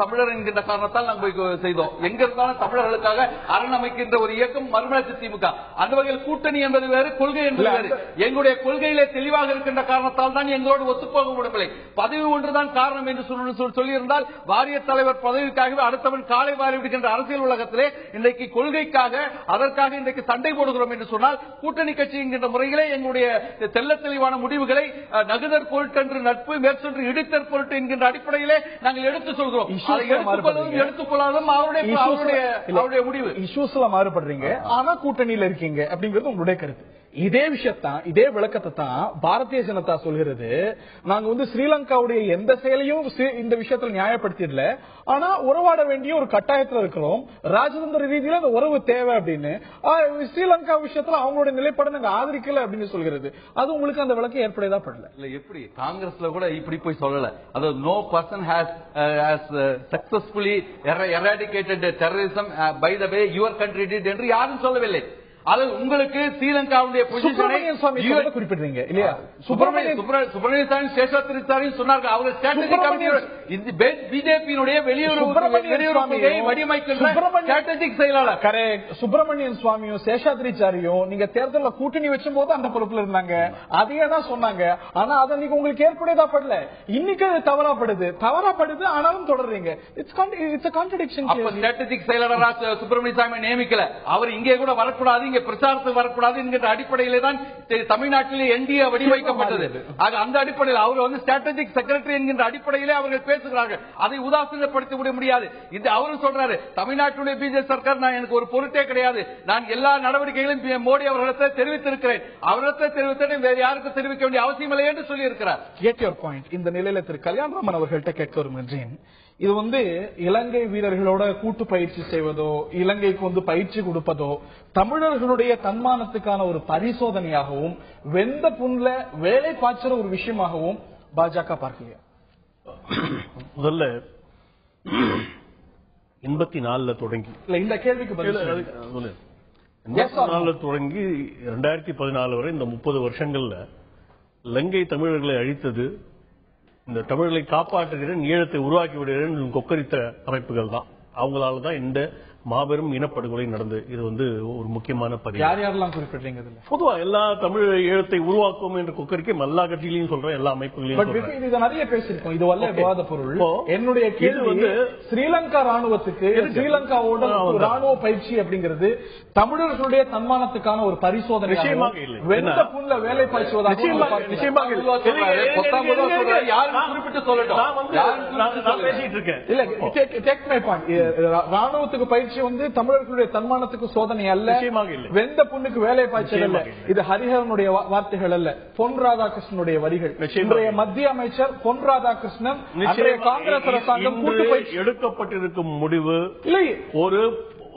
[SPEAKER 6] தமிழர் என்கின்ற காரணத்தால் நாங்கள் செய்தோம். எங்க இருந்தாலும் தமிழர்களுக்காக அரணமைக்கின்ற ஒரு இயக்கம் மறுமலர்ச்சி திமுக. அந்த வகையில் கூட்டணி என்பது வேறு, கொள்கை என்பது வேறு. எங்களுடைய கொள்கையிலே தெளிவாக இருக்கின்ற காரணத்தால் தான் எங்களோடு ஒத்துப்போக முடியவில்லை. பதவி ஒன்றுதான் காரணம் என்று சொல்லியிருந்தால் வாரிய தலைவர் பதவிக்காகவே அடுத்தவன் காலை வாரி விடுகின்ற அரசியல் உலகத்திலே இன்றைக்கு கொள்கைக்காக அதற்காக இன்றைக்கு சண்டை போடுகிறோம் என்று சொன்னால் கூட்டணி கட்சி என்கின்ற முறையிலே எங்களுடைய தெல்ல தெளிவான முடிவுகளை நகுதற் பொருட்டென்று நட்பு மேற்சொன்று இடித்தற் பொருட்டு என்கின்ற அடிப்படையிலே நாங்கள் எடுத்து சொல்கிறோம். எடுத்துக்கொள்ளாதும் அவருடைய முடிவு.
[SPEAKER 1] இஷ்யூஸ்ல மாறுபடுறீங்க, ஆனா கூட்டணியில இருக்கீங்க அப்படிங்கிறது உங்களுடைய கருத்து. இதே விஷயத்தான், இதே விளக்கத்தை தான் பாரதிய ஜனதா சொல்கிறது. நாங்க வந்து ஸ்ரீலங்காவுடைய எந்த செயலையும் இந்த விஷயத்துல நியாயப்படுத்திடல, ஆனா உறவாட வேண்டிய ஒரு கட்டாயத்துல இருக்கிறோம், ராஜதந்திர ரீதியில அந்த உறவு தேவை அப்படின்னு. ஸ்ரீலங்கா விஷயத்துல அவங்களுடைய நிலைப்பாடு நாங்க ஆதரிக்கல அப்படின்னு சொல்கிறது. அது உங்களுக்கு அந்த விளக்கம் ஏற்படதா படல?
[SPEAKER 6] இல்ல, எப்படி காங்கிரஸ்ல கூட இப்படி போய் சொல்லல. அதாவது no person has successfully eradicated terrorism by the way your country did என்று யாரும் சொல்லவில்லை. அது உங்களுக்கு ஸ்ரீலங்காவுடைய
[SPEAKER 1] குறிப்பிடுறீங்க இல்லையா?
[SPEAKER 6] சுப்பிரமணிய சாமி சேஷாத்ரி சொன்னார்கள். அவர் பிஜேபியினுடைய வெளியுறவு செயலாளர்
[SPEAKER 1] சுப்பிரமணியன் சுவாமியும் சேஷாத்ரிச்சாரியும் நீங்க தேர்தலில் கூட்டணி வச்சும் போது அந்த பொறுப்புல இருந்தாங்க, அதையே தான் சொன்னாங்க. ஆனா அது அன்னைக்கு உங்களுக்கு ஏற்படதா படல, இன்னைக்கு அது தவறாப்படுது ஆனாலும் தொடர்றீங்க. It's contradiction.
[SPEAKER 6] ஸ்ட்ராட்டஜிக் செயலாளராக சுப்பிரமணிய சாமி நியமிக்கல, அவர் இங்கே கூட வரக்கூடாது, இங்க பிரச்சாரத்துக்கு வரக்கூடாது என்கிற அடிப்படையிலே தான் தமிழ்நாட்டிலே என்டிஏ வடிவமைக்கப்பட்டது. அந்த அடிப்படையில் அவர் வந்து ஸ்ட்ராட்டஜிக் செக்ரட்டரி என்கின்ற அடிப்படையிலே அவர்கள் பேசுகிறார்கள். அதை உதாசீனப்படுத்தி விட முடியாது. இது அவரும் சொல்றாரு, தமிழ்நாட்டுடைய பிஜேபி சர்க்கார் நான் எனக்கு ஒரு பொருட்டே கிடையாது, நான் எல்லா நடவடிக்கைகளையும் மோடி அவர்களிடத்தை தெரிவித்திருக்கிறேன், அவரிடத்தை தெரிவித்தேன், வேறு யாருக்கும் தெரிவிக்க வேண்டிய அவசியம் இல்லை என்று சொல்லி இருக்கிறார்.
[SPEAKER 1] Get your point. இந்த நிலையில திரு கல்யாணராமன் அவர்கள்ட்ட கேட்க விரும்புகிறேன். இது வந்து இலங்கை வீரர்களோட கூட்டு பயிற்சி செய்வதோ, இலங்கைக்கு வந்து பயிற்சி கொடுப்பதோ தமிழர்களுடைய தன்மானத்துக்கான ஒரு பரிசோதனையாகவும் வெந்த புண்ல வேலை பாய்ச்சற ஒரு விஷயமாகவும் பாஜக பார்க்கலையா?
[SPEAKER 3] முதல்ல 84 தொடங்கி
[SPEAKER 1] இந்த கேள்விக்கு
[SPEAKER 3] 84 தொடங்கி 2014 வரை இந்த 30 வருஷங்கள்ல இலங்கை தமிழர்களை அழித்தது, இந்த தமிழர்களை காப்பாற்றுகிறேன், ஈழத்தை உருவாக்கி விடுகிறேன் கொக்கரித்த அமைப்புகள் தான். அவங்களால தான் இந்த மாபெரும் இனப்படுகொலை நடந்தது. இது வந்து ஒரு முக்கியமான பதிவு.
[SPEAKER 1] யார் யாரெல்லாம் குறிப்பிடுறீங்க?
[SPEAKER 3] பொதுவா எல்லா தமிழ் ஈழத்தை உருவாக்கும் என்று கொக்கரிக்கை எல்லா கட்சிகளையும் சொல்றேன், எல்லா அமைப்புகளையும்
[SPEAKER 1] நிறைய பேசியிருக்கோம். இது வல்ல விவாத பொருள். என்னுடைய கேள்வி வந்து ஸ்ரீலங்கா ராணுவத்துக்கு ஸ்ரீலங்காவோட ராணுவ பயிற்சி அப்படிங்கிறது தமிழர்களுடைய தன்மானத்துக்கான ஒரு பரிசோதனை
[SPEAKER 3] நிச்சயமாக இல்லை.
[SPEAKER 1] வெந்த புண்ல வேலை பாய்ச்சுவதாக
[SPEAKER 3] நிச்சயமாக
[SPEAKER 6] குறிப்பிட்டு சொல்லட்டும்
[SPEAKER 3] பேசிட்டு இருக்கேன்.
[SPEAKER 1] இல்ல, டேக் மை பாயிண்ட். ராணுவத்துக்கு பயிற்சி வந்து தமிழர்களுடைய தன்மானத்துக்கு சோதனை அல்ல, வெந்த புண்ணுக்கு வேலை பாய்ச்சல் அல்ல. இது ஹரிஹரனுடைய வார்த்தைகள் அல்ல, பொன் ராதாகிருஷ்ணனுடைய வரிகள். இன்றைய மத்திய அமைச்சர் பொன் ராதாகிருஷ்ணன் காங்கிரஸ் அரசாங்கம் கூட்டு பயிற்சி
[SPEAKER 3] எடுக்கப்பட்டிருக்கும் முடிவு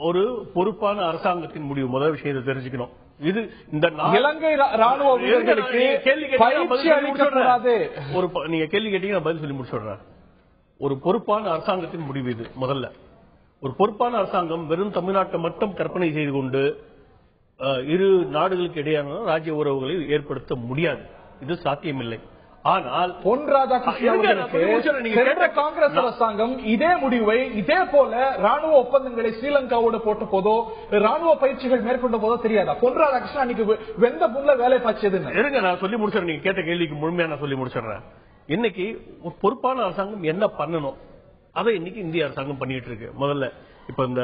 [SPEAKER 3] ஒரு பொறுப்பான அரசாங்கத்தின் முடிவு. முதல் விஷயத்தை தெரிஞ்சுக்கணும். இது இந்த
[SPEAKER 1] இலங்கை ராணுவ வீரர்களுக்கு பயிற்சி அளிக்கப்படாது.
[SPEAKER 3] நீங்க கேள்வி கேட்டீங்கன்னா பதில் சொல்லி முடிச்சுடுறேன். ஒரு பொறுப்பான அரசாங்கத்தின் முடிவு இது. முதல்ல ஒரு பொறுப்பான அரசாங்கம் வெறும் தமிழ்நாட்டை மட்டும் கற்பனை செய்து கொண்டு இரு நாடுகளுக்கு இடையான ராஜ்ய உறவுகளை ஏற்படுத்த முடியாது. இது சாத்தியமில்லை. ஆனால்
[SPEAKER 1] பொன் ராதாகிருஷ்ணன் காங்கிரஸ் அரசாங்கம் இதே முடிவை இதே போல ராணுவ ஒப்பந்தங்களை ஸ்ரீலங்காவோடு போட்ட போதோ, ராணுவ பயிற்சிகள் மேற்கொண்ட போதோ தெரியாதா? பொன் ராதாகிருஷ்ணன் அன்னைக்கு வெந்த புண்ல வேலை பாய்ச்சது.
[SPEAKER 3] இருங்க, நான் சொல்லி முடிச்சிடறேன். நீங்க கேட்ட கேள்விக்கு முழுமையா நான் சொல்லி முடிச்சிடறேன். இன்னைக்கு ஒரு பொறுப்பான அரசாங்கம் என்ன பண்ணணும் அதை இன்னைக்கு இந்திய அரசாங்கம் பண்ணிட்டு இருக்கு. முதல்ல இப்ப இந்த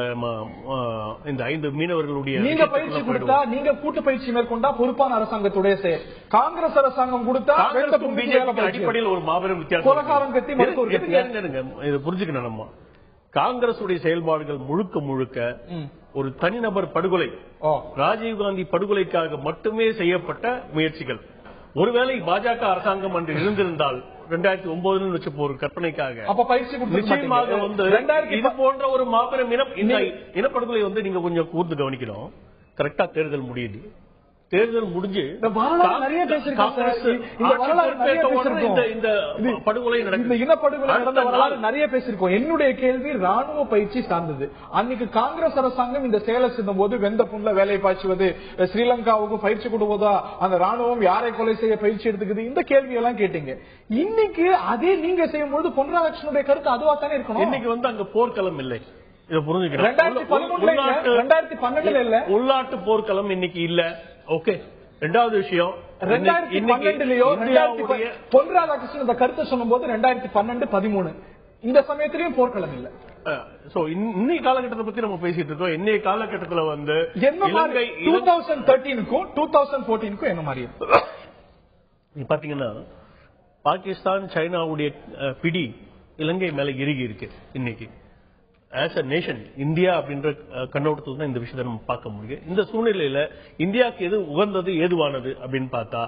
[SPEAKER 3] 5 மீனவர்களுடைய
[SPEAKER 1] நீங்க பயிற்சி கொடுத்தா, நீங்க கூட்டு பயிற்சி மேற்கொண்டா பொறுப்பான அரசாங்கத்துடைய செயல். காங்கிரஸ் அரசாங்கம் கொடுத்தா
[SPEAKER 3] அடிப்படையில் ஒரு மாபெரும் வித்தியாசம். இதை புரிஞ்சுக்கணும். நம்ம காங்கிரஸ் உடைய செயல்பாடுகள் முழுக்க ஒரு தனிநபர் படுகொலை, ராஜீவ்காந்தி படுகொலைக்காக மட்டுமே செய்யப்பட்ட முயற்சிகள். ஒருவேளை பாஜக அரசாங்கம் அன்று இருந்திருந்தால் 2009 வச்சு ஒரு கற்பனைக்காக நிச்சயமாக வந்து இது போன்ற ஒரு மாபெரும் இனப்படுகொலை வந்து நீங்க கொஞ்சம் கூர்ந்து கவனிக்கணும். கரெக்டா தேர்தல் முடியுது. தேர்தல் முடிஞ்சு
[SPEAKER 1] நிறைய பேசிருக்கோம். என்னுடைய கேள்வி ராணுவ பயிற்சி சார்ந்தது. அன்னைக்கு காங்கிரஸ் அரசாங்கம் இந்த செயலை செய்யும் போது வெந்த புண்ல வேலை பாய்ச்சுவது, ஸ்ரீலங்காவுக்கு பயிற்சி கொடுவதா, அந்த ராணுவம் யாரை கொலை செய்ய பயிற்சி எடுத்துக்குது, இந்த கேள்வி எல்லாம் கேட்டீங்க. இன்னைக்கு அதே நீங்க செய்யும் போது பொன் ராதாகிருஷ்ணனுடைய கருத்து அதுவா தானே இருக்கணும்.
[SPEAKER 3] இன்னைக்கு வந்து அங்க போர்க்களம் இல்லை. இதை புரிஞ்சுக்கிறேன்.
[SPEAKER 1] 2012 இல்ல,
[SPEAKER 3] உள்நாட்டு போர்க்களம் இன்னைக்கு இல்ல. ஓகே, ரெண்டாவது விஷயம்
[SPEAKER 1] 2012 பொன் ராதாகிருஷ்ணன் இந்த கருத்தை சொல்லும் போது 2012-13 இந்த சமயத்திலயும் போர்க்களம் இல்ல.
[SPEAKER 3] இன்னைய காலகட்டத்தை பத்தி நம்ம பேசிட்டு இருக்கோம். இன்னைய காலகட்டத்துல வந்து
[SPEAKER 1] 2013க்கும் 2014க்கும் என்ன மாதிரி
[SPEAKER 3] பாத்தீங்கன்னா பாகிஸ்தான் சைனாவுடைய பிடி இலங்கை மேல இறுகி இருக்கு. இன்னைக்கு ஆஸ் அ நேஷன் இந்தியா அப்படின்ற கண்ணோட்டத்தில் தான் இந்த விஷயத்தை நம்ம பார்க்க முடியும். இந்த சூழ்நிலையில இந்தியாவுக்கு எது உகந்தது ஏதுவானது அப்படின்னு பார்த்தா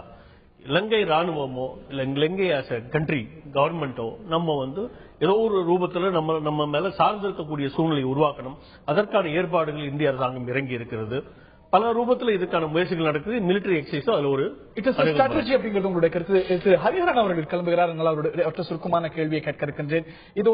[SPEAKER 3] இலங்கை ராணுவமோ இல்ல இலங்கை ஆஸ் அ கண்ட்ரி கவர்மெண்டோ நம்ம ஏதோ ஒரு ரூபத்துல நம்ம மேல சார்ந்திருக்கக்கூடிய சூழ்நிலை உருவாக்கணும். அதற்கான ஏற்பாடுகள் இந்திய அரசாங்கம் இறங்கி இருக்கிறது. பல ரூபத்தில் இதுக்கான முயற்சிகள் நடக்குது. மிலிட்டரி எக்ஸசைஸ் அதுல ஒரு
[SPEAKER 1] ஸ்ட்ராட்டஜி அப்படிங்கிறது உங்களுடைய கருத்து. ஹரிஹரன் அவர்கள் கிளம்புகிறார். அவருடைய சுருக்கமான கேள்வியை கேட்க இருக்கின்றேன். இது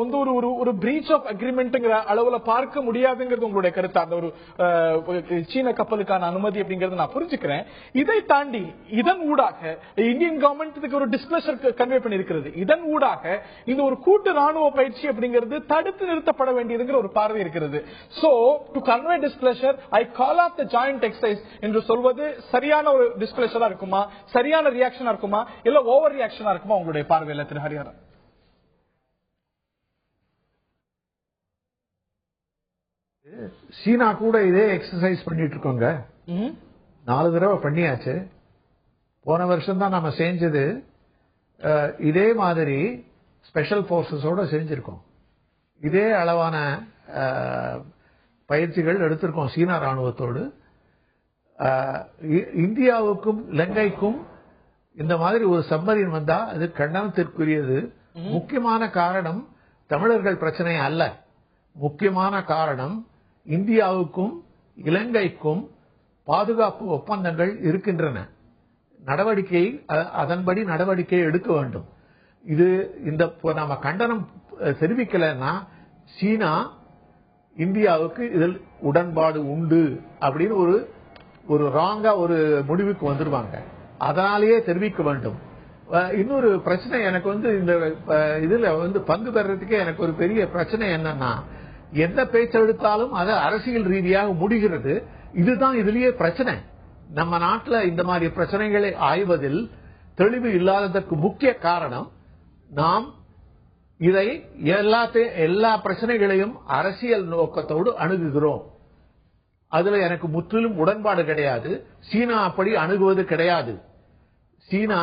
[SPEAKER 1] ஒரு பிரீச் ஆஃப் அக்ரிமெண்ட்ங்கிற அளவுல பார்க்க முடியாதுங்கிறது உங்களுடைய கருத்து. அந்த ஒரு சீன கப்பலுக்கான அனுமதி அப்படிங்கறத நான் புரிஞ்சுக்கிறேன். இதை தாண்டி இதன் ஊடாக இந்தியன் கவர்மெண்ட் ஒரு டிஸ்பிளஷர் கன்வே பண்ணிருக்கிறது. இதன் ஊடாக இந்த ஒரு கூட்டு ராணுவ பயிற்சி அப்படிங்கிறது தடுத்து நிறுத்தப்பட வேண்டியதுங்கிற ஒரு பார்வை இருக்கிறது. So to convey displeasure I call off the joint exercise என்று சொல்வது சரியான ஒரு டிஸ்பிளஷரா இருக்குமா, சரியான ரியாக்ஷனா இருக்குமா, இல்ல ஓவர் ரியாக்ஷனா இருக்குமா உங்களுடைய பார்வையில திரு ஹரிஹரன்?
[SPEAKER 5] சீனா கூட இதே எக்ஸசைஸ் பண்ணிட்டு இருக்கோங்க. 4 தடவை பண்ணியாச்சு. போன வருஷம் தான் நம்ம செஞ்சது. இதே மாதிரி ஸ்பெஷல் போர்சஸோட செஞ்சிருக்கோம். இதே அளவான பயிற்சிகள் எடுத்திருக்கோம் சீனா ராணுவத்தோடு. இந்தியாவுக்கும் இலங்கைக்கும் இந்த மாதிரி ஒரு சப்மரீன் வந்தா அது கண்டனத்திற்குரியது. முக்கியமான காரணம் தமிழர்கள் பிரச்சனை அல்ல. முக்கியமான காரணம் இந்தியாவுக்கும் இலங்கைக்கும் பாதுகாப்பு ஒப்பந்தங்கள் இருக்கின்றன. அதன்படி நடவடிக்கை எடுக்க வேண்டும். இது நாம கண்டனம் தெரிவிக்கலன்னா சீனா இந்தியாவுக்கு இதில் உடன்பாடு உண்டு அப்படின்னு ஒரு ராங்கா ஒரு முடிவுக்கு வந்துருவாங்க. அதனாலேயே தெரிவிக்க வேண்டும். இன்னொரு பிரச்சனை எனக்கு இந்த இதுல பங்கு பெறறதுக்கே எனக்கு ஒரு பெரிய பிரச்சனை என்னன்னா, எந்த பேச்சு எடுத்தாலும் அது அரசியல் ரீதியாக முடிகிறது. இதுதான் இதுலயே பிரச்சனை. நம்ம நாட்டில் இந்த மாதிரி பிரச்சனைகளை ஆய்வதில் தெளிவு இல்லாததற்கு முக்கிய காரணம் நாம் இதை எல்லா பிரச்சனைகளையும் அரசியல் நோக்கத்தோடு அணுகுகிறோம். அதுல எனக்கு முற்றிலும் உடன்பாடு கிடையாது. சீனா அப்படி அணுகுவது கிடையாது. சீனா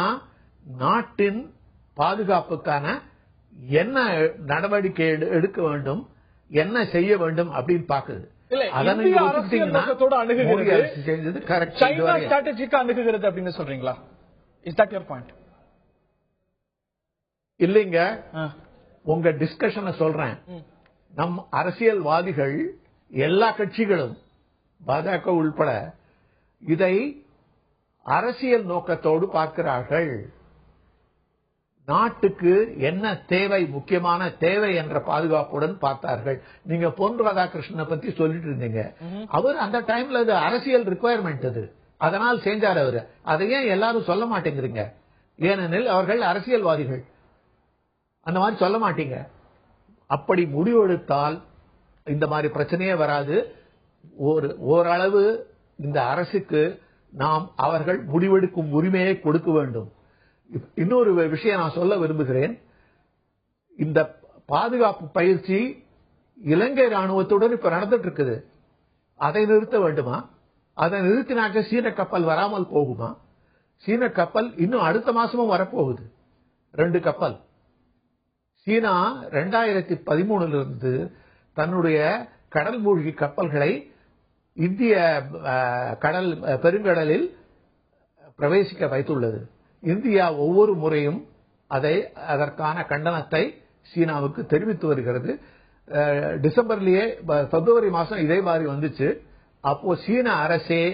[SPEAKER 5] நாட்டின் பாதுகாப்புக்கான என்ன நடவடிக்கை எடுக்க வேண்டும், என்ன செய்ய வேண்டும் அப்படின்னு பாக்குது. இல்லைங்க, உங்க டிஸ்கஷனை சொல்றேன். நம் அரசியல்வாதிகள் எல்லா கட்சிகளும் பாஜக உள்பட இதை அரசியல் நோக்கத்தோடு பார்க்கிறார்கள். நாட்டுக்கு என்ன தேவை, முக்கியமான தேவை என்ற பாதுகாப்புடன் பார்த்தார்கள். நீங்க பொன் ராதாகிருஷ்ணனை பத்தி சொல்லிட்டு இருந்தீங்க. அவர் அந்த டைம்ல அது அரசியல் ரிக்குவயர்மெண்ட், அது அதனால் செஞ்சார் அவரு. அதை ஏன் எல்லாரும் சொல்ல மாட்டேங்கிறீங்க? ஏனெனில் அவர்கள் அரசியல்வாதிகள். அந்த மாதிரி சொல்ல மாட்டீங்க. அப்படி முடிவெடுத்தால் இந்த மாதிரி பிரச்சனையே வராது. ஓரளவு இந்த அரசுக்கு நாம் அவர்கள் முடிவெடுக்கும் உரிமையை கொடுக்க வேண்டும். இன்னொரு விஷயம் நான் சொல்ல விரும்புகிறேன். இந்த பாதுகாப்பு பயிற்சி இலங்கை ராணுவத்துடன் இப்ப நடந்துட்டு இருக்குது. அதை நிறுத்த வேண்டுமா? அதை நிறுத்தினாக்க சீன கப்பல் வராமல் போகுமா? சீன கப்பல் இன்னும் அடுத்த மாசமும் வரப்போகுது. 2 கப்பல். சீனா 2013 தன்னுடைய கடல் மூழ்கி கப்பல்களை இந்திய கடல் பெருங்கடலில் பிரவேசிக்க வைத்துள்ளது. இந்தியா ஒவ்வொரு முறையும் அதற்கான கண்டனத்தை சீனாவுக்கு தெரிவித்து வருகிறது. டிசம்பர்லயே பிப்ரவரி மாசம் இதே மாதிரி வந்துச்சு. அப்போ சீன அரசே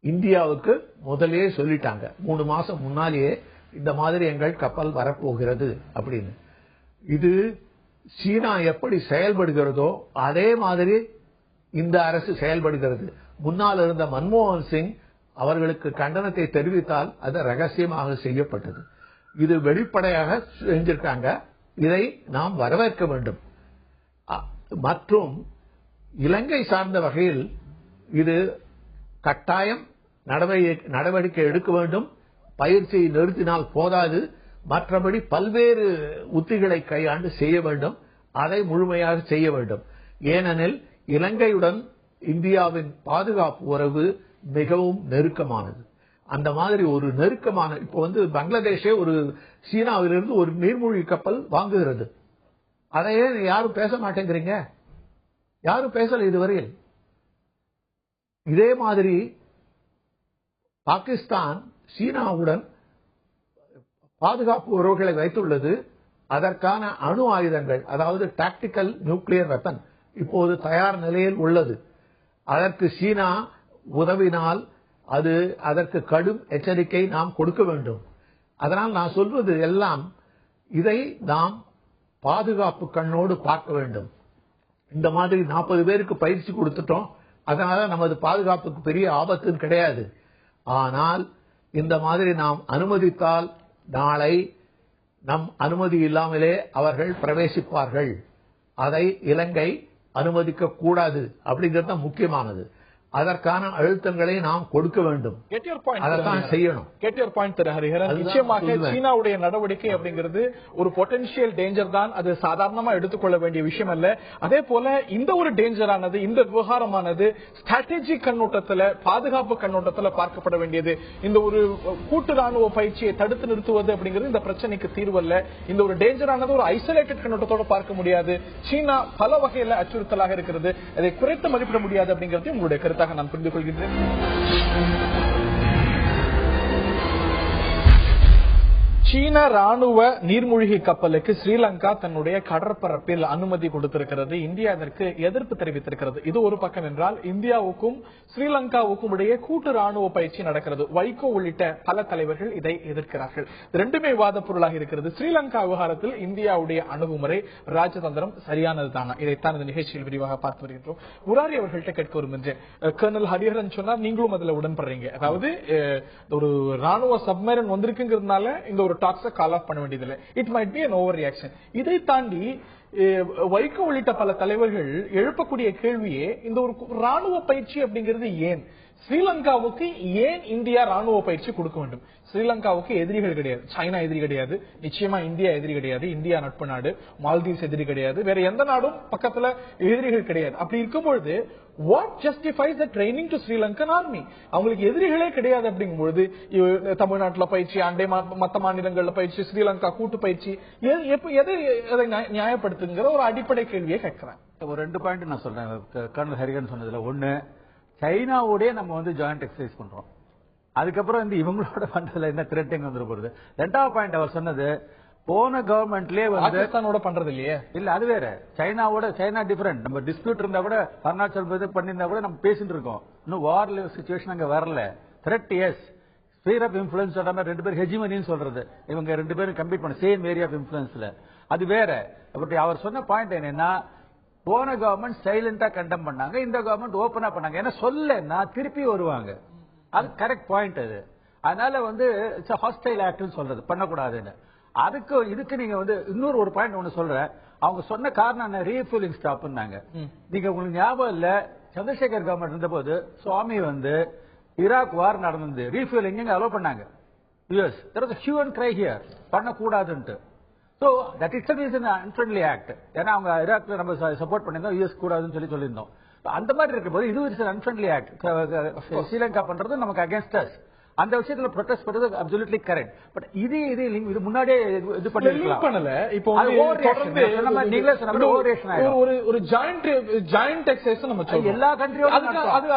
[SPEAKER 5] இந்தியாவுக்கு முதலே சொல்லிட்டாங்க, 3 மாசம் முன்னாலேயே இந்த மாதிரி எங்கள் கப்பல் வரப்போகிறது அப்படின்னு. இது சீனா எப்படி செயல்படுகிறதோ அதே மாதிரி இந்த அரசு செயல்படுகிறது. முன்னால் இருந்த மன்மோகன் சிங் அவர்களுக்கு கண்டனத்தை தெரிவித்தால் அது ரகசியமாக செய்யப்பட்டது. இது வெளிப்படையாக செஞ்சிருக்காங்க. இதை நாம் வரவேற்க வேண்டும். மற்றும் இலங்கை சார்ந்த வகையில் இது கட்டாயம் நடவடிக்கை எடுக்க வேண்டும். பயிற்சியை நிறுத்தினால் போதாது, மற்றபடி பல்வேறு உத்திகளை கையாண்டு செய்ய வேண்டும். அதை முழுமையாக செய்ய வேண்டும். ஏனெனில் இலங்கையுடன் இந்தியாவின் பாதுகாப்பு உறவு மிகவும் நெருக்கமானது. அந்த மாதிரி ஒரு நெருக்கமான இப்ப பங்களாதேஷே ஒரு சீனாவிலிருந்து ஒரு நீர்மூழ்கி கப்பல் வாங்குகிறது. அதையே யாரும் பேச மாட்டேங்கிறீங்க? யாரும் பேசல இதுவரையில். இதே மாதிரி பாகிஸ்தான் சீனாவுடன் பாதுகாப்பு உறவுகளை வைத்துள்ளது. அதற்கான அணு ஆயுதங்கள், அதாவது டாக்டிக்கல் நியூக்ளியர் வெப்பன் இப்போது தயார் நிலையில் உள்ளது. அதற்கு சீனா உதவினால் அதற்கு கடும் எச்சரிக்கை நாம் கொடுக்க வேண்டும். அதனால் நான் சொல்வது எல்லாம் இதை நாம் பாதுகாப்பு கண்ணோடு பார்க்க வேண்டும். இந்த மாதிரி 40 பேருக்கு பயிற்சி கொடுத்துட்டோம், அதனால நமது பாதுகாப்புக்கு பெரிய ஆபத்து கிடையாது. ஆனால் இந்த மாதிரி நாம் அனுமதித்தால் நாளை நம் அனுமதி இல்லாமலே அவர்கள் பிரவேசிப்பார்கள். அதை இலங்கை அனுமதிக்க கூடாது அப்படிங்கிறது தான் முக்கியமானது. அதற்கான அழுத்தங்களை நாம் கொடுக்க வேண்டும். அதைத்தான் செய்யணும்.
[SPEAKER 1] நிச்சயமாக சீனாவுடைய நடவடிக்கை அப்படிங்கிறது ஒரு பொட்டன்ஷியல் டேஞ்சர் தான். அது சாதாரணமா எடுத்துக்கொள்ள வேண்டிய விஷயம் அல்ல. அதே போல இந்த ஒரு டேஞ்சரானது, இந்த விவகாரமானது ஸ்ட்ராட்டஜிக் கண்ணோட்டத்தில், பாதுகாப்பு கண்ணோட்டத்தில் பார்க்கப்பட வேண்டியது. இந்த ஒரு கூட்டு ராணுவ பயிற்சியை தடுத்து நிறுத்துவது அப்படிங்கிறது இந்த பிரச்சனைக்கு தீர்வல்ல. இந்த ஒரு டேஞ்சரானது ஒரு ஐசோலேட்டட் கண்ணோட்டத்தோட பார்க்க முடியாது. சீனா பல வகையில் அச்சுறுத்தலாக இருக்கிறது. அதை குறைத்து மதிப்பிட முடியாது அப்படிங்கிறது உங்களுடைய கருத்தாக நான் புரிந்து கொள்கின்றேன். சீன ராணுவ நீர்மூழ்கி கப்பலுக்கு ஸ்ரீலங்கா தன்னுடைய கடற்பரப்பில் அனுமதி கொடுத்திருக்கிறது. இந்தியா இதற்கு எதிர்ப்பு தெரிவித்திருக்கிறது. இது ஒரு பக்கம் என்றால், இந்தியாவுக்கும் ஸ்ரீலங்காவுக்கும் இடையே கூட்டு ராணுவ பயிற்சி நடக்கிறது. வைகோ உள்ளிட்ட பல தலைவர்கள் இதை எதிர்க்கிறார்கள். ரெண்டுமே விவாத பொருளாக இருக்கிறது. ஸ்ரீலங்கா விவகாரத்தில் இந்தியாவுடைய அணுகுமுறை, ராஜதந்திரம் சரியானதுதானா? இதைத்தான் இந்த நிகழ்ச்சியில் விரிவாக பார்த்து வருகின்றோம். முராரி அவர்கள்ட்ட கேட்க விரும்புகிறேன். கர்னல் ஹரிஹரன் சொன்னார், நீங்களும் அதுல உடன்படுறீங்க. அதாவது ஒரு ராணுவ சப்மரைன் வந்திருக்குங்கிறதுனால இந்த ஒரு டாக்ஸை கால் ஆஃப் பண்ண வேண்டியதில்லை. It might be an overreaction. இதை தாண்டி வைகோ உள்ளிட்ட பல தலைவர்கள் எழுப்பக்கூடிய கேள்வியே, இந்த ஒரு ராணுவ பயிற்சி அப்படிங்கிறது ஏன்? ஸ்ரீலங்காவுக்கு ஏன் இந்தியா ராணுவ பயிற்சி கொடுக்க வேண்டும்? ஸ்ரீலங்காவுக்கு எதிரிகள் கிடையாது. சைனா எதிரி கிடையாது, நிச்சயமா இந்தியா எதிரி கிடையாது. இந்தியா நட்பு நாடு. மால்தீவ்ஸ் எதிரி கிடையாது. வேற எந்த நாடும் பக்கத்துல எதிரிகள் கிடையாது. அப்படி இருக்கும்பொழுது what justifies the training to Sri Lankan army? அவங்களுக்கு எதிரிகளே கிடையாது அப்படிங்கும்போது தமிழ்நாட்டில் பயிற்சி, அண்டை மற்ற மாநிலங்கள்ல பயிற்சி, ஸ்ரீலங்கா கூட்டு பயிற்சி, எதை நியாயப்படுத்துங்கிற ஒரு அடிப்படை கேள்வியை கேட்கிறேன்.
[SPEAKER 4] ஒரு 2 பாயிண்ட் நான் சொல்றேன். கர்னல் ஹரிஹரன் சொன்னதுல ஒண்ணு, சைனாவோடய நம்ம ஜாயிண்ட் எக்ஸசைஸ் பண்றோம். அதுக்கப்புறம் இவங்களோட பண்றதுல என்ன த்ரெட்டிங் வந்துட போறது. 2வது பாயிண்ட் அவர் சொன்னது, போன கவர்மெண்ட்லயே
[SPEAKER 1] பாகிஸ்தானோட பண்றது இல்லையே,
[SPEAKER 4] இல்ல அது வேற. China different. நம்ம டிஸ்பியூட் இருந்தா கூட, அருணாச்சல் பிரதேஷ் பண்ணிருந்தா கூட நம்ம பேசிட்டு இருக்கோம். இன்னும் வார் சிச்சுவேஷன் அங்க வரல. Threat yes, sphere of influence 2 பேர் ஹெஜிமனின்னு சொல்றது. இவங்க 2 பேரும் கம்பீட் பண்ண சேம் ஏரியா ஆஃப் இன்ஃபுளுன்ஸ்ல, அது வேற. அப்படி அவர் சொன்ன பாயிண்ட் என்னன்னா, போன கவர்மெண்ட் சைலண்டா கண்டம் பண்ணாங்க, இந்த கவர்மெண்ட் ஓபனா பண்ணாங்க. ஏன்னா சொல்லன்னா திருப்பி வருவாங்க. அது கரெக்ட் பாயிண்ட். அது அதனால இட்ஸ் ஹாஸ்டைல் ஆக்ட்னு சொல்றது, பண்ணக்கூடாதுன்னு. இதுக்கு நீங்க இன்னொரு ஒரு பாயிண்ட் ஒண்ணு சொல்றேன். அவங்க சொன்ன காரணம் என்ன? ரீஃபில்லிங் ஸ்டாப்னாங்க. நீங்க உங்களுக்கு ஞாபகம் இல்ல, சந்திரசேகர் கவர்மெண்ட் இருந்த போது சுவாமி ஈராக் வார் நடந்தது, ரீஃபில்லிங் அலோ பண்ணாங்க. US there was a hue and cry here, பண்ணக்கூடாதுன்ட்டு. So that itself is an unfriendly act. ஏன்னா அவங்க ஈராக்ல நம்ம சப்போர்ட் பண்ணிருந்தோம், யுஎஸ் கூடாதுன்னு சொல்லியிருந்தோம். அந்த மாதிரி இருக்கும்போது இது இட்ஸ் அன்ஃப்ரெண்ட்லி ஆக்ட். ஸ்ரீலங்கா பண்றது நமக்கு அகேன்ஸ்ட் அஸ். அந்த விஷயத்துல ப்ரொடெஸ்ட் பண்றது அப்சல்யூட்லி கரெக்ட். பட் இது முன்னாடியே இது பண்ணல. இப்போ நீங்களே சொன்ன ஒரு ஜாயிண்ட் எக்ஸசைஸ் நம்ம எல்லா கண்ட்ரியோட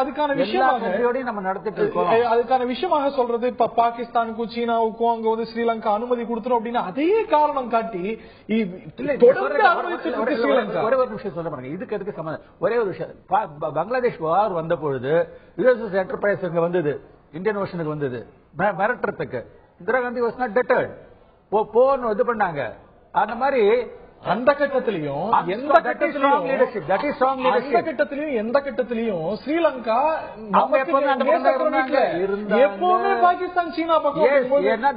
[SPEAKER 4] அதுக்கான விஷயமாக நம்ம நடத்திட்டு இருக்கோம். அதுக்கான விஷயமாக சொல்றது, இப்ப பாகிஸ்தானுக்கும் சீனாவுக்கும் அங்க ஸ்ரீலங்கா அனுமதி கொடுத்துரும் அப்படின்னு அதையே காரணம் காட்டி ஒரே ஒரு விஷயம் சொல்ல பாருங்க. இதுக்கு எதுக்கு சம்பந்தம்? ஒரே ஒரு விஷயம், பங்களாதேஷ் வார் வந்த பொழுது யுஎஸ்எஸ் என்டர்பிரைஸ் இங்க வந்தது, இந்தியன் ஓஷனுக்கு வந்தது மிரட்டுறதுக்கு. Indira Gandhi was not deterred. போன்னு இது பண்ணாங்க. அந்த மாதிரி அந்த கட்டத்திலையும் எந்த கட்டத்திலையும் ஸ்ரீலங்கா எப்பவுமே பாகிஸ்தான் சீனா பக்கம்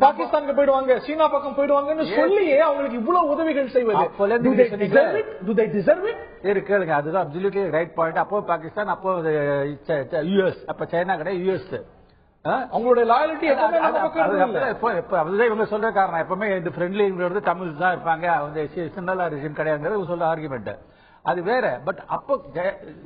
[SPEAKER 4] பாகிஸ்தானுக்கு போயிடுவாங்க, சீனா பக்கம் போயிடுவாங்கன்னு சொல்லியே அவங்களுக்கு இவ்வளவு உதவிகள் செய்வது. கேளுங்க, அதுதான் அப்சல்யூட்லி ரைட் பாயிண்ட். அப்போ பாகிஸ்தான், அப்போ யுஎஸ், அப்ப சைனா கிடையாது, யுஎஸ். அவங்களுடைய லாயல்ட்டி இவங்க சொல்ற காரணம் எப்பவுமே இந்த ஃப்ரெண்ட்லி தமிழ் தான் இருப்பாங்க, சின்னலா ரிஜிம் கிடையாது சொல்ற ஆர்குமெண்ட், அது வேற. பட் அப்போ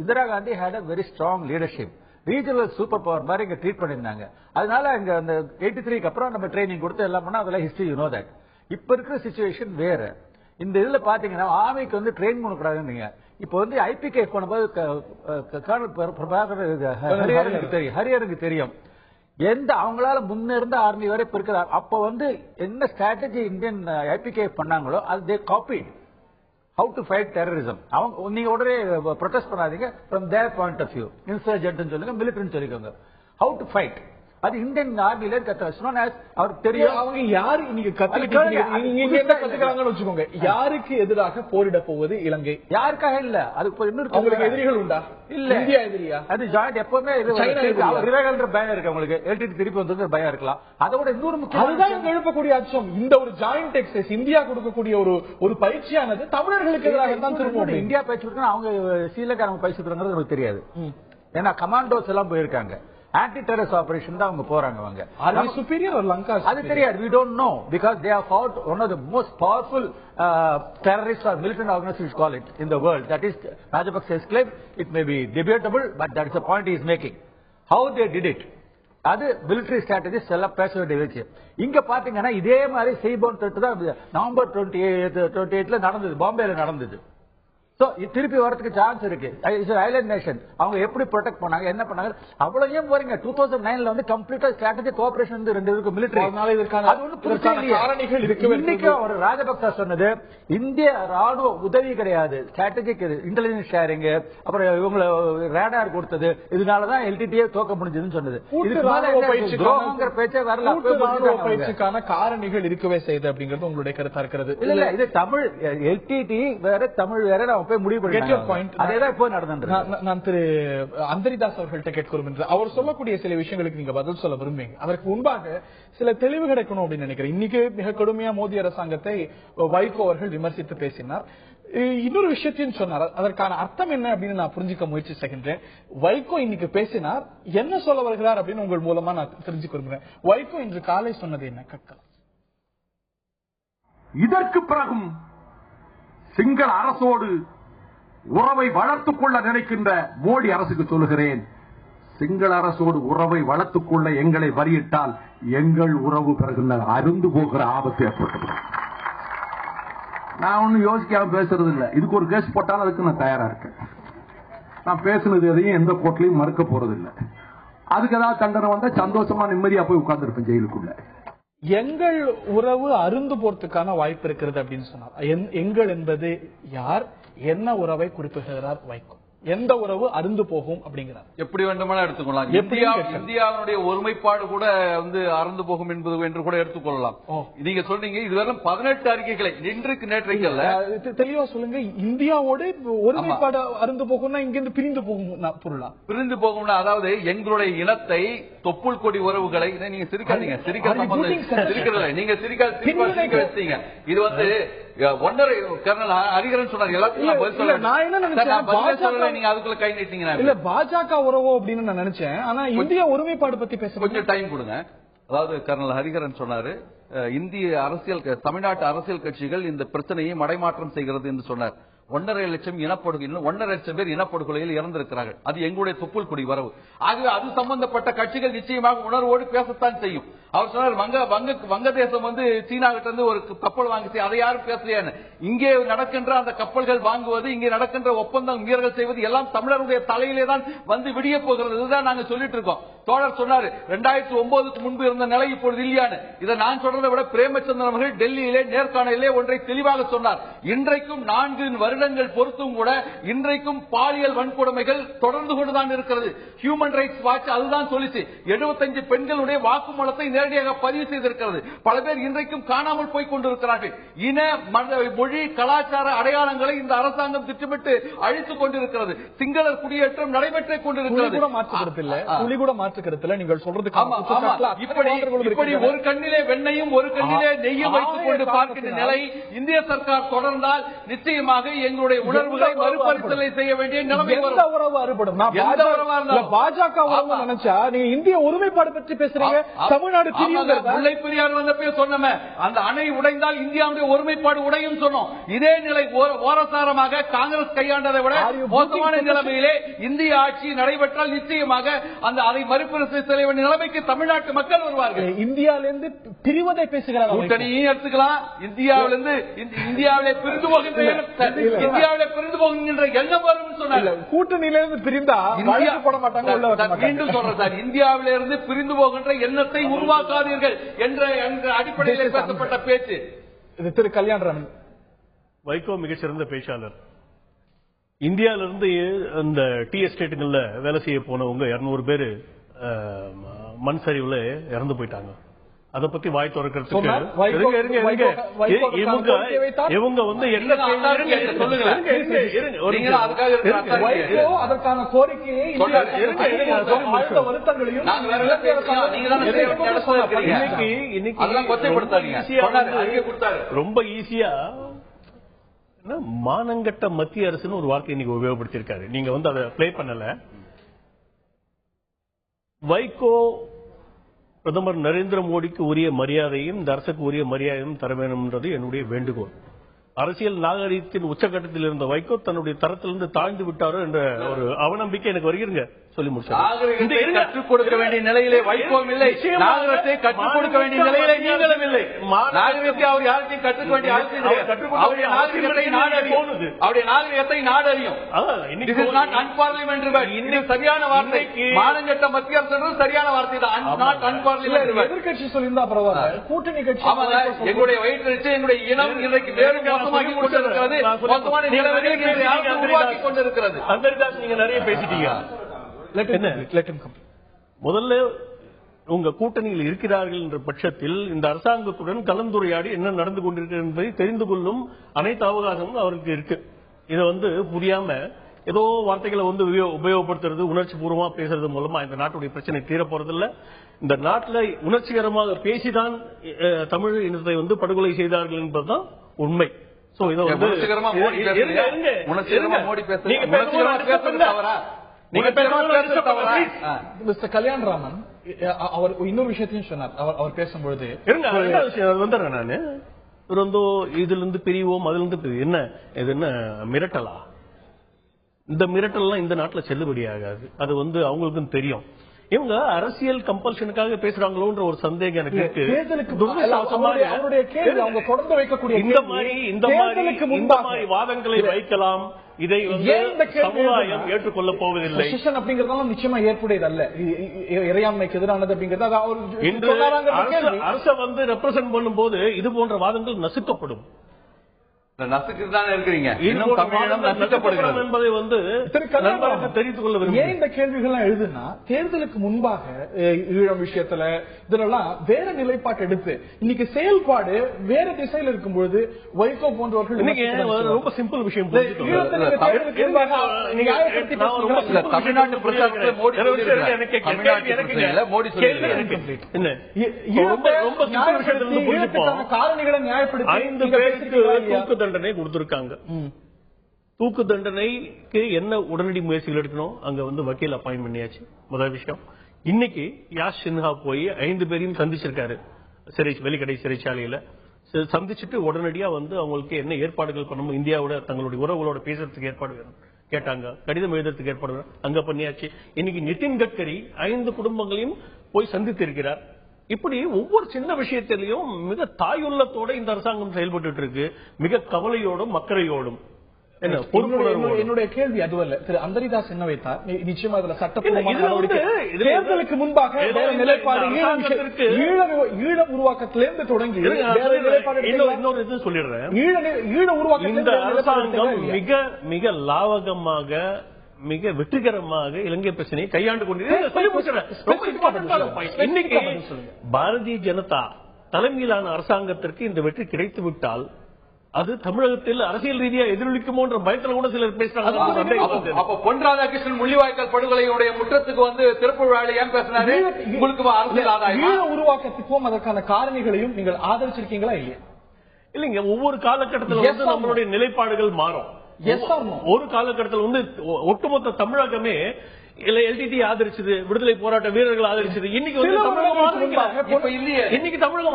[SPEAKER 4] Indira Gandhi had a very strong leadership. Regional super power மாதிரி இங்க ட்ரீட் பண்ணிருந்தாங்க. அதனால இங்க அந்த 83க்கு அப்புறம் நம்ம ட்ரைனிங் கொடுத்து எல்லாம் பண்ணா அதெல்லாம் ஹிஸ்டரி, யூ நோ தட். இப்ப இருக்கிற சிச்சுவேஷன் வேற. இந்த இதுல பாத்தீங்கன்னா ஆர்மிக்கு வந்து ட்ரெயின் பண்ணக்கூடாதுன்னு இப்ப வந்து ஐபிகே போனபோது ஹரியருக்கு தெரியும் எந்த அவங்களால முன்னிருந்த ஆர்மி வரை இருக்கிறார். அப்ப வந்து என்ன ஸ்ட்ராட்டஜி இந்தியன் ஐபிகே பண்ணாங்களோ அது they copied. How to fight terrorism. அவங்க நீங்க உடனே ப்ரொடெஸ்ட் பண்ணாதீங்க, from their point of view insurgent சொல்லுங்க, மிலிட்டரின்னு சொல்லிக்கோங்க. ஹவு டு ஃபைட் அது இந்தியன் ஆர்மில அவருக்கு தெரியும். அவங்க யாரு இன்னைக்கு
[SPEAKER 1] கத்துக்கிறாங்கன்னு வச்சுக்கோங்க. யாருக்கு எதிராக போரிட போவது இலங்கை? யாருக்காக இல்ல. அது இன்னொரு எதிரிகள் உண்டா? இல்ல. இந்தியா எதிரியா? அது ஜாயிண்ட் எப்பவுமே பயம் இருக்கு அவங்களுக்கு. எல்டிடி திருப்பி வந்து பயம் இருக்கலாம். அதோட இன்னொரு முக்கியம் எழுப்பக்கூடிய அச்சம் இந்த ஒரு ஜாயிண்ட் எக்ஸசைஸ் இந்தியா கொடுக்கக்கூடிய ஒரு பயிற்சியானது தமிழர்களுக்கு எதிராக தான் திரும்ப. இந்தியா பயிற்சி கொடுக்கணும், அவங்க ஸ்ரீலங்காரங்க பயிற்சி கொடுக்கறது நமக்கு தெரியாது. ஏன்னா கமாண்டோஸ் எல்லாம் போயிருக்காங்க. ஆன்டி டெரரிஸ்ட் ஆபரேஷன் தான் அவங்க போறாங்க. அவங்க சுப்பீரியர் ஒரு லங்கா அது தெரியாது. we don't know because they have fought one of the most powerful terrorist or militant organization call it in the world. That is Rajapaksa's claim. It may be debatable, but that is the point he is making. How they did it, அது military strategist எல்லாம் பேச வேண்டிய விஷயம். இங்க பாத்தீங்கன்னா இதே மாதிரி செய்போன் தட்டு தான் நவம்பர் 28 நடந்தது, பாம்பேல நடந்தது. திருப்பி வரதுக்கு சான்ஸ் இருக்கு. ஐலண்ட் நேஷன் அவங்க எப்படி ப்ரொடெக்ட் பண்ணாங்க, என்ன பண்ணாங்க, அவ்வளவு போறீங்க. 2009 வந்து கம்ப்ளீட்டா ஸ்ட்ராட்டஜி கோஆபரேஷன் ரெண்டு இருக்கு மிலிட்டரி. ஒரு ராஜபக்சா சொன்னது இந்திய ராணுவ உதவி கிடையாது, ஸ்ட்ராட்டஜிக் இன்டெலிஜென்ஸ் ஷேரிங், அப்புறம் இவங்க ரேடார் கொடுத்தது, இதனாலதான் எல்டிடிஏ தோக்க முடிஞ்சதுன்னு சொன்னது. பேச்சே வரல. பயிற்சிக்கான காரணிகள் இருக்கவே செய்யுது அப்படிங்கிறது உங்களுடைய கருத்தா இருக்கிறது. இல்ல இல்ல, இது தமிழ் எல்டிடி வேற தமிழ் வேற போய் முடிவு பண்ணி அதேதான் இப்போ நடந்தது. நான் திரு அந்தரிதாஸ் அவர்கள்ட்ட கேட்கிறோம். அவர் சொல்லக்கூடிய சில விஷயங்களுக்கு நீங்க பதில் சொல்ல விரும்புவீங்க. அதற்கு முன்பாக சில தெளிவு கிடைக்கணும் அப்படின்னு நினைக்கிறேன். இன்னைக்கு மிக கடுமையா மோடி அரசாங்கத்தை வைகோ அவர்கள் விமர்சித்து பேசினார். இன்னொரு விஷயத்தையும் சொன்னார். அதற்கான அர்த்தம் என்ன அப்படின்னு நான் புரிஞ்சுக்க முயற்சி செய்கின்றேன். வைகோ இன்னைக்கு பேசினார், என்ன சொல்ல வருகிறார் அப்படின்னு உங்கள் மூலமா நான் தெரிஞ்சுக்க விரும்புகிறேன். வைகோ இன்று காலை சொன்னது என்ன? கக்கல்
[SPEAKER 7] இதற்கு பிறகும் சிங்கள அரசோடு உறவை வளர்த்துக் கொள்ள நினைக்கின்ற மோடி அரசுக்கு சொல்லுகிறேன், சிங்கள அரசோடு உறவை வளர்த்துக் கொள்ள எங்களை வரியிட்டால் எங்கள் உறவு பிறகு அருந்து போகிற ஆபத்து ஏற்பட்டது. நான் ஒன்னும் யோசிக்காம பேசுறது இல்லை. இதுக்கு ஒரு கேஸ் போட்டாலும் அதுக்கு நான் தயாரா இருக்கேன். நான் பேசுனது எதையும் எந்த கோர்ட்லயும் மறுக்க போறது இல்லை. அதுக்கு ஏதாவது தண்டனை வந்தா சந்தோஷமா நிம்மதியா போய் உட்கார்ந்து இருப்பேன் ஜெயிலுக்குள்ள.
[SPEAKER 1] எங்கள் உறவு அருந்து போறதுக்கான வாய்ப்பு இருக்கிறது அப்படின்னு சொன்னார். எங்கள் என்பது யார், என்ன உறவை குறிப்பிடுகிறார் வைகோ? எந்த உறவு அருந்து போகும் அப்படிங்கிறார்.
[SPEAKER 6] எப்படி வேண்டுமானா எடுத்துக்கொள்ளலாம். இந்தியாவுடைய ஒருமைப்பாடு கூட வந்து அருந்து போகும் என்பது என்று கூட எடுத்துக்கொள்ளலாம். நீங்க சொல்றீங்க இதுவரை 18 அறிக்கைகளை இன்றைக்கு நேற்றைக்கு அல்ல,
[SPEAKER 1] தெளிவா சொல்லுங்க. இந்தியாவோட ஒருமைப்பாடு அருந்து போகும்னா இங்கிருந்து பிரிந்து போகும் பொருளா?
[SPEAKER 6] பிரிந்து போகும்னா அதாவது எங்களுடைய இனத்தை தொப்புள் கொடி உறவுகளை நீங்க சிரிக்காதீங்க, சிரிக்கிறதில்ல, நீங்க சிரிக்க வச்சீங்க. இது வந்து ஒன்றரை கர்னல் ஹரிஹரன் சொன்னார். எல்லாத்துக்கும் நீங்க அதுக்குள்ள கை நீட்டீங்க.
[SPEAKER 1] இல்ல பாஜக உறவோ அப்படின்னு நான் நினைச்சேன். ஆனா இந்திய ஒருமைப்பாடு பற்றி பேச
[SPEAKER 6] கொஞ்சம் டைம் கொடுங்க. அதாவது கர்னல் ஹரிஹரன் சொன்னாரு, இந்திய அரசியல் தமிழ்நாட்டு அரசியல் கட்சிகள் இந்த பிரச்சனையை மடைமாற்றம் செய்கிறது என்று சொன்னார். 1.5 லட்சம் இனப்படுகொலை, 1.5 லட்சம் பேர் இனப்படுகொலையில் இறந்திருக்கிறார்கள். அது எங்களுடைய தொப்புள் கொடி வரவு. ஆகவே அது சம்பந்தப்பட்ட கட்சிகள் நிச்சயமாக உணர்வோடு பேசத்தான் செய்யும். அவர் சொன்னார் வங்கதேசம் வந்து சீனா கிட்ட இருந்து ஒரு கப்பல் வாங்கிச்சு, அதை யாரும் பேசலையான்னு. இங்கே நடக்கின்ற அந்த கப்பல்கள் வாங்குவது, இங்கே நடக்கின்ற ஒப்பந்தம் மீறல் செய்வது எல்லாம் தமிழருடைய தலையிலே தான் வந்து விடிய போகிறது. இதுதான் நாங்க சொல்லிட்டு இருக்கோம். தோழர் சொன்னாரு 2009க்கு முன்பு இருந்த நிலை இப்பொழுது இல்லையான்னு. இதை நான் சொல்றதை விட பிரேமச்சந்திரன் அவர்கள் டெல்லியிலே நேர்காணலிலே ஒன்றை தெளிவாக சொன்னார். இன்றைக்கும் 4 வருடங்கள் பொறுத்தும் கூட இன்றைக்கும் பாலியல் வன்கொடுமைகள் தொடர்ந்து கொண்டுதான் இருக்கிறது. ஹியூமன் ரைட்ஸ் வாட்ச் அதுதான் சொல்லிச்சு. 75 பெண்களுடைய வாக்குமூலத்தை நேரடியாக பதிவு செய்திருக்கிறது. பல பேர் இன்றைக்கும் காணாமல் போய் கொண்டிருக்கிறார்கள். இன மொழி கலாச்சார அடையாளங்களை இந்த அரசாங்கம் திட்டமிட்டு அழித்துக் கொண்டிருக்கிறது. சிங்களர் குடியேற்றம் நடைபெற்றுக் கொண்டிருக்கிறது.
[SPEAKER 1] நீங்கள் சொல்றது
[SPEAKER 6] இப்படி ஒரு கண்ணிலே வெண்ணையும் ஒரு கண்ணிலே நெய்யும் வைத்துக் கொண்டு பார்க்கின்ற நிலை இந்திய சர்க்கார் தொடர்ந்தால் நிச்சயமாக எங்களுடைய உணர்வுகளை மறுபரிசீலனை செய்ய வேண்டிய நிலைமை வரும்.
[SPEAKER 1] பாஜக நினைச்சா நீங்க இந்திய ஒருமைப்பாடு பற்றி பேசுறீங்க. தமிழ்நாடு
[SPEAKER 6] முல்லை பெரியார் வந்தப்பே சொன்னமே, அந்த அணை உடைந்தால் இந்தியாவுடைய ஒருமைப்பாடு உடையும் சொன்னோம். இதே நிலை ஓரசாரமாக காங்கிரஸ் கையாண்டதை விட மோசமான நிலைமையிலே இந்திய ஆட்சி நடைபெற்றால் நிச்சயமாக அதை மறுபரிசீலனை செய்ய வேண்டிய நிலைமைக்கு தமிழ்நாட்டு மக்கள் வருவார்கள்.
[SPEAKER 1] இந்தியாவிலிருந்து பிரிவதை பேசுகிறார்.
[SPEAKER 6] கூட்டணியும் எடுத்துக்கலாம். இந்தியாவிலிருந்து இந்தியாவிலே பிரிந்து போகின்ற எண்ணம் வரும் சொன்னார்.
[SPEAKER 1] கூட்டணியிலிருந்து பிரிந்தா போட மாட்டாங்க.
[SPEAKER 6] மீண்டும் சொல்றேன் சார், இந்தியாவிலிருந்து பிரிந்து போகின்ற எண்ணத்தை உருவாக்காதீர்கள் என்ற அடிப்படையில் பேசப்பட்ட பேச்சு.
[SPEAKER 1] திரு கல்யாணராமன்.
[SPEAKER 3] வைகோ மிகச்சிறந்த பேச்சாளர். இந்தியாவிலிருந்து அந்த டீ எஸ்டேட்டுகள்ல வேலை செய்ய போனவங்க 200 பேரு மண் சரிவுல இறந்து போயிட்டாங்க. அதை பத்தி வாய் திறக்கிறதுக்கு இவங்க வந்து என்ன
[SPEAKER 1] அதற்கான கோரிக்கையை வருத்தங்களையும்
[SPEAKER 3] ரொம்ப ஈஸியா மானங்கட்ட மத்திய அரசுன்னு ஒரு வார்த்தை இன்னைக்கு உபயோகப்படுத்திருக்காரு. நீங்க வந்து அதை பிளே பண்ணல. வைகோ பிரதமர் நரேந்திர மோடிக்கு உரிய மரியாதையும் இந்த அரசுக்கு உரிய மரியாதையும் தர வேண்டும் என்றது என்னுடைய வேண்டுகோள். அரசியல் நாகரிகத்தின் உச்சகட்டத்தில் இருந்த வைகோ தன்னுடைய தரத்திலிருந்து தாழ்ந்து விட்டாரோ என்ற ஒரு அவநம்பிக்கை எனக்கு வருகிறங்க. சொல்லி முடிச்சு
[SPEAKER 6] கற்றுக் கொடுக்க வேண்டிய நிலையிலே வைகோவும் இல்லை, நாகரிகத்தை கற்றுக் கொடுக்க வேண்டிய நிலையிலே நீங்களும் இல்லை. நாகரிகத்தை அவர் யாருக்கும் கற்றுக்க வேண்டிய அவசியம் அவருடைய நாகரிகத்தை நாடறியும். சரியான வார்த்தை. மானங்கட்ட மத்திய அரசு சரியான வார்த்தை தான்.
[SPEAKER 1] எதிர்கட்சி சொல்லியிருந்தா பரவாயில்ல, கூட்டணி கட்சி
[SPEAKER 6] எங்களுடைய வயிற்று எங்களுடைய இனம் இன்றைக்கு வேறு மோசமாகி கொண்டிருக்கிறது, மோசமான நிலைமைகளை உருவாக்கி கொண்டிருக்கிறது.
[SPEAKER 3] நீங்க நிறைய பேசிட்டீங்க. முதல்ல உங்க கூட்டணியில் இருக்கிறார்கள் என்ற பட்சத்தில் இந்த அரசாங்கத்துடன் கலந்துரையாடி என்ன நடந்து கொண்டிருக்கிறது என்பதை தெரிந்து கொள்ளும் அனைத்து அவகாசமும் அவருக்கு இருக்கு. இதை வந்து புரியாம ஏதோ வார்த்தைகளை வந்து உபயோகப்படுத்துறது, உணர்ச்சி பூர்வமா பேசுறது மூலமா இந்த நாட்டுடைய பிரச்சனை தீர போறதில்ல. இந்த நாட்டில் உணர்ச்சிகரமாக பேசிதான் தமிழ் இனத்தை வந்து படுகொலை செய்தார்கள் என்பதுதான் உண்மை.
[SPEAKER 1] மிஸ்டர் கல்யாணராமன் அவர் இன்னொரு விஷயத்தையும் சொன்னார். அவர் பேசும்பொழுது
[SPEAKER 3] வந்துடுறேன் நானு. இவர் வந்து இதுல இருந்து பிரிவோம், அதுல இருந்து என்ன இது என்ன மிரட்டலா? இந்த மிரட்டல்லாம் இந்த நாட்டுல செல்லுபடி ஆகாது. அது வந்து அவங்களுக்கும் தெரியும். இவங்க அரசியல் கம்பல்ஷனுக்காக பேசுறாங்களோன்ற ஒரு சந்தேகம் எனக்கு இருக்கு. இந்த மாதிரி வாதங்களை வைக்கலாம். இதை சமுதாயம் ஏற்றுக்கொள்ளப் போவதில்லை.
[SPEAKER 1] நிச்சயமா ஏற்புடையதல்ல, இறையாண்மைக்கு எதிரானது அப்படிங்கிறது
[SPEAKER 3] இன்று அரசை வந்து ரெப்ரசென்ட் பண்ணும் போது இது போன்ற வாதங்கள் நசுக்கப்படும். என்பதை வந்து தெரிந்து கொள்ள
[SPEAKER 1] ஏன் இந்த கேள்விகள்லாம் எழுதுனா, தேர்தலுக்கு முன்பாக ஈழம் விஷயத்துல இதெல்லாம் வேற நிலைப்பாட்டு எடுத்து இன்னைக்கு செயல்பாடு வேற திசையில் இருக்கும்போது வைகோ போன்றவர்கள்
[SPEAKER 3] ரொம்ப சிம்பிள் விஷயம்.
[SPEAKER 1] காரணிகளை நியாயப்படுத்தி
[SPEAKER 3] 5 பேருக்கு தண்டனை கொடுத்திருக்காங்க. தூக்கு தண்டனைக்கு என்ன உடனடி முயற்சிகள் எடுக்கணும்? அங்க வந்து வக்கீல் அப்பாயின்ட் பண்ணியாச்சு. முதல் விஷயம். இன்னைக்கு யாஷ் சின்ஹா போய் 5 பேரையும் சந்திச்சிருக்காரு வெளிக்கடை சிறைச்சாலையில. சந்திச்சுட்டு உடனடியா வந்து அவங்களுக்கு என்ன ஏற்பாடுகள் பண்ணணும், இந்தியாவோட தங்களுடைய உறவுகளோட பேசுறதுக்கு ஏற்பாடு கேட்டாங்க, கடிதம் எழுதுறதுக்கு ஏற்பாடு அங்க பண்ணியாச்சு. இன்னைக்கு நிதின் கட்கரி 5 குடும்பங்களையும் போய் சந்தித்திருக்கிறார். இப்படி ஒவ்வொரு சின்ன விஷயத்திலையும் மிக தாயுள்ளத்தோட இந்த அரசாங்கம் செயல்பட்டு இருக்கு, மிக கவலையோடும் அக்கறையோடும்.
[SPEAKER 1] என்னுடைய கேள்வி அதுவல்ல. திரு அந்தரிதாஸ் என்ன வைத்தார், நிச்சயமா இதுல சட்டப்பூர்வமான தேர்தலுக்கு முன்பாக நிலைப்பாடு ஈழ உருவாக்கத்திலிருந்து தொடங்கி
[SPEAKER 3] இன்னொரு இது சொல்லிடுறேன்.
[SPEAKER 1] ஈழ உருவாக்க
[SPEAKER 3] இந்த அரசாங்கம் மிக மிக லாவகமாக மிக வெற்றிகரமாக இலங்கை பிரச்சனையை கையாண்டு கொண்டிருக்கிறது. இன்னைக்கு பாரதிய ஜனதா தலைமையிலான அரசாங்கத்திற்கு இந்த வெற்றி கிடைத்து விட்டால் அது தமிழகத்தில் அரசியல் ரீதியா எதிரொலிக்குமோன்ற பயத்தில் கூட சிலர் பேசுறாங்க.
[SPEAKER 6] அப்ப பொன் ராதாகிருஷ்ணன் முள்ளிவாய்க்கால் படுகொலையுடைய முற்றத்துக்கு வந்து திருப்பூர் வேலை ஏன் பேசினாரு? உங்களுக்கு அரசியல் ஆதாயம்
[SPEAKER 1] உருவாக்கத்துக்கும் அதற்கான காரணிகளையும் நீங்கள் ஆதரிச்சிருக்கீங்களா இல்லையா?
[SPEAKER 3] இல்லைங்க, ஒவ்வொரு காலகட்டத்தில் வந்து நம்மளுடைய நிலைப்பாடுகள் மாறும். ஒரு காலகட்டத்தில் வந்து ஒட்டுமொத்த தமிழகமே எல்டிடி ஆதரிச்சது, விடுதலை போராட்ட வீரர்கள் ஆதரிச்சது. இன்னைக்கு வந்து தமிழகம்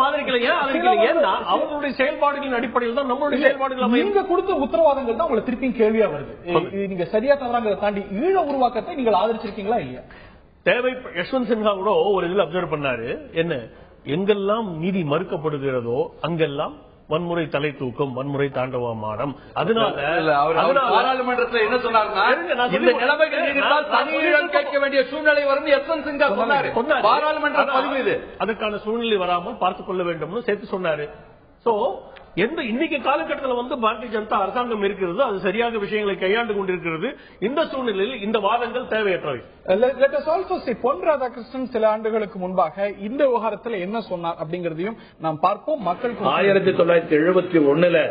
[SPEAKER 3] ஆதரிக்கல. ஏன் ஆதரிக்கல? ஏன்னா அவங்களுடைய செயல்பாடுகளின் அடிப்படையில் தான் நம்மளுடைய செயல்பாடுகள்.
[SPEAKER 1] நீங்க கொடுத்த உத்தரவாதங்கள் தான் உங்களுக்கு திருப்பியும் கேள்வியா வருது. நீங்க சரியா தவறாங்கிறத தாண்டி ஈழ உருவாக்கத்தை நீங்கள் ஆதரிச்சிருக்கீங்களா இல்லையா?
[SPEAKER 3] தேவை. யஷ்வந்த் சின்ஹா கூட ஒரு இதுல அப்சர்வ் பண்ணாரு, என்ன எங்கெல்லாம் நீதி மறுக்கப்படுகிறதோ அங்கெல்லாம் வன்முறை தலை தூக்கும், வன்முறை தாண்டவமானம்.
[SPEAKER 6] பாராளுமன்றத்தில் என்ன சொன்னாருன்னா, இந்த நிலைமைகள் நீடித்தால் தனியுடன் கேட்க வேண்டிய சூழ்நிலை வரும் யஷ்வந்த் சின்ஹா சொன்னாரு. பாராளுமன்ற பதிவு இது.
[SPEAKER 3] அதற்கான சூழ்நிலை வராமல் பார்த்துக் கொள்ள வேண்டும் சேர்த்து சொன்னாரு. சோ இன்னைக்கு காலகட்டத்தில் பாரதிய ஜனதா அரசாங்கம் இருக்கிறது, அது சரியாக விஷயங்களை கையாண்டு கொண்டிருக்கிறது. இந்த சூழ்நிலையில் இந்த வாதங்கள் தேவையற்றவை.
[SPEAKER 1] பொன் ராதாகிருஷ்ணன் சில ஆண்டுகளுக்கு முன்பாக இந்த விவகாரத்தில் என்ன சொன்னார் அப்படிங்கறதையும் நாம் பார்ப்போம். மக்கள்
[SPEAKER 8] 1971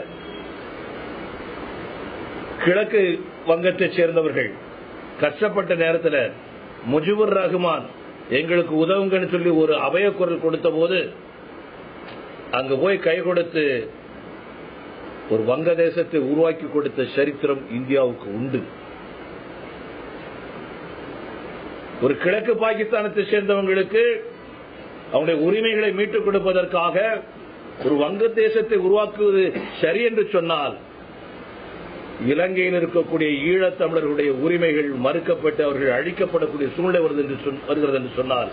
[SPEAKER 8] கிழக்கு வங்கத்தை சேர்ந்தவர்கள் கஷ்டப்பட்ட நேரத்தில் முஜிபுர் ரஹ்மான் எங்களுக்கு உதவுங்கன்னு சொல்லி ஒரு அபய குரல் கொடுத்த போது அங்கு போய் கை கொடுத்து ஒரு வங்கதேசத்தை உருவாக்கி கொடுத்த சரித்திரம் இந்தியாவுக்கு உண்டு. ஒரு கிழக்கு பாகிஸ்தானத்தை சேர்ந்தவங்களுக்கு அவருடைய உரிமைகளை மீட்டுக் கொடுப்பதற்காக ஒரு வங்கதேசத்தை உருவாக்குவது சரி என்று சொன்னால், இலங்கையில் இருக்கக்கூடிய ஈழத்தமிழர்களுடைய உரிமைகள் மறுக்கப்பட்டு அவர்கள் அழிக்கப்படக்கூடிய சூழ்நிலை வருகிறது என்று சொன்னால்,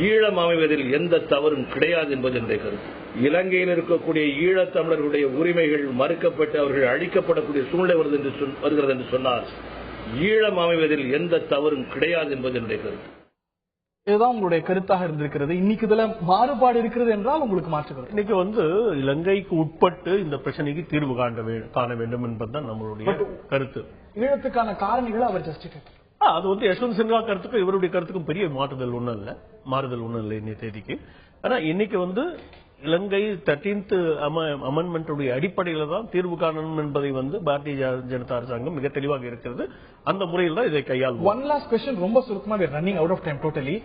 [SPEAKER 8] ஈழம் அமைவதில் எந்த தவறும் கிடையாது என்பது என்னுடைய கருத்து. இலங்கையில் இருக்கக்கூடிய ஈழத்தமிழர்களுடைய உரிமைகள் மறுக்கப்பட்டு அவர்கள் அழிக்கப்படக்கூடிய சூழ்நிலை வருகிறது என்று சொன்னால், ஈழம் அமைவதில் எந்த தவறும் கிடையாது என்பது என்னுடைய கருத்து.
[SPEAKER 1] இதுதான் உங்களுடைய கருத்தாக இருந்திருக்கிறது. இன்னைக்கு இதுல மாறுபாடு இருக்கிறது என்றால் உங்களுக்கு மாற்றுகிறது.
[SPEAKER 3] இன்னைக்கு இலங்கைக்கு உட்பட்டு இந்த பிரச்சனைக்கு தீர்வு காண வேண்டும் என்பதுதான் நம்மளுடைய கருத்து.
[SPEAKER 1] ஈழத்துக்கான காரணிகளை அவர் ஜஸ்டிஃபை
[SPEAKER 3] அது யஷ்வந்த் சின்ஹா கருத்துக்கும் இவருடைய கருத்துக்கும் பெரிய மாறுதல் ஒன்றும் இல்லை இன்னைய தேதிக்கு. ஆனா இன்னைக்கு இலங்கை 13th அமெண்ட்மெண்ட் அடிப்படையில தான் தீர்வு காணணும் என்பதை பாரதிய ஜனதா அரசாங்கம் மிக தெளிவாக இருக்கிறது. அந்த முறையில் தான் இதை கையாளும்.
[SPEAKER 1] ஒன் லாஸ்ட் क्वेश्चन ரொம்ப சுருக்கமா running out of time totally.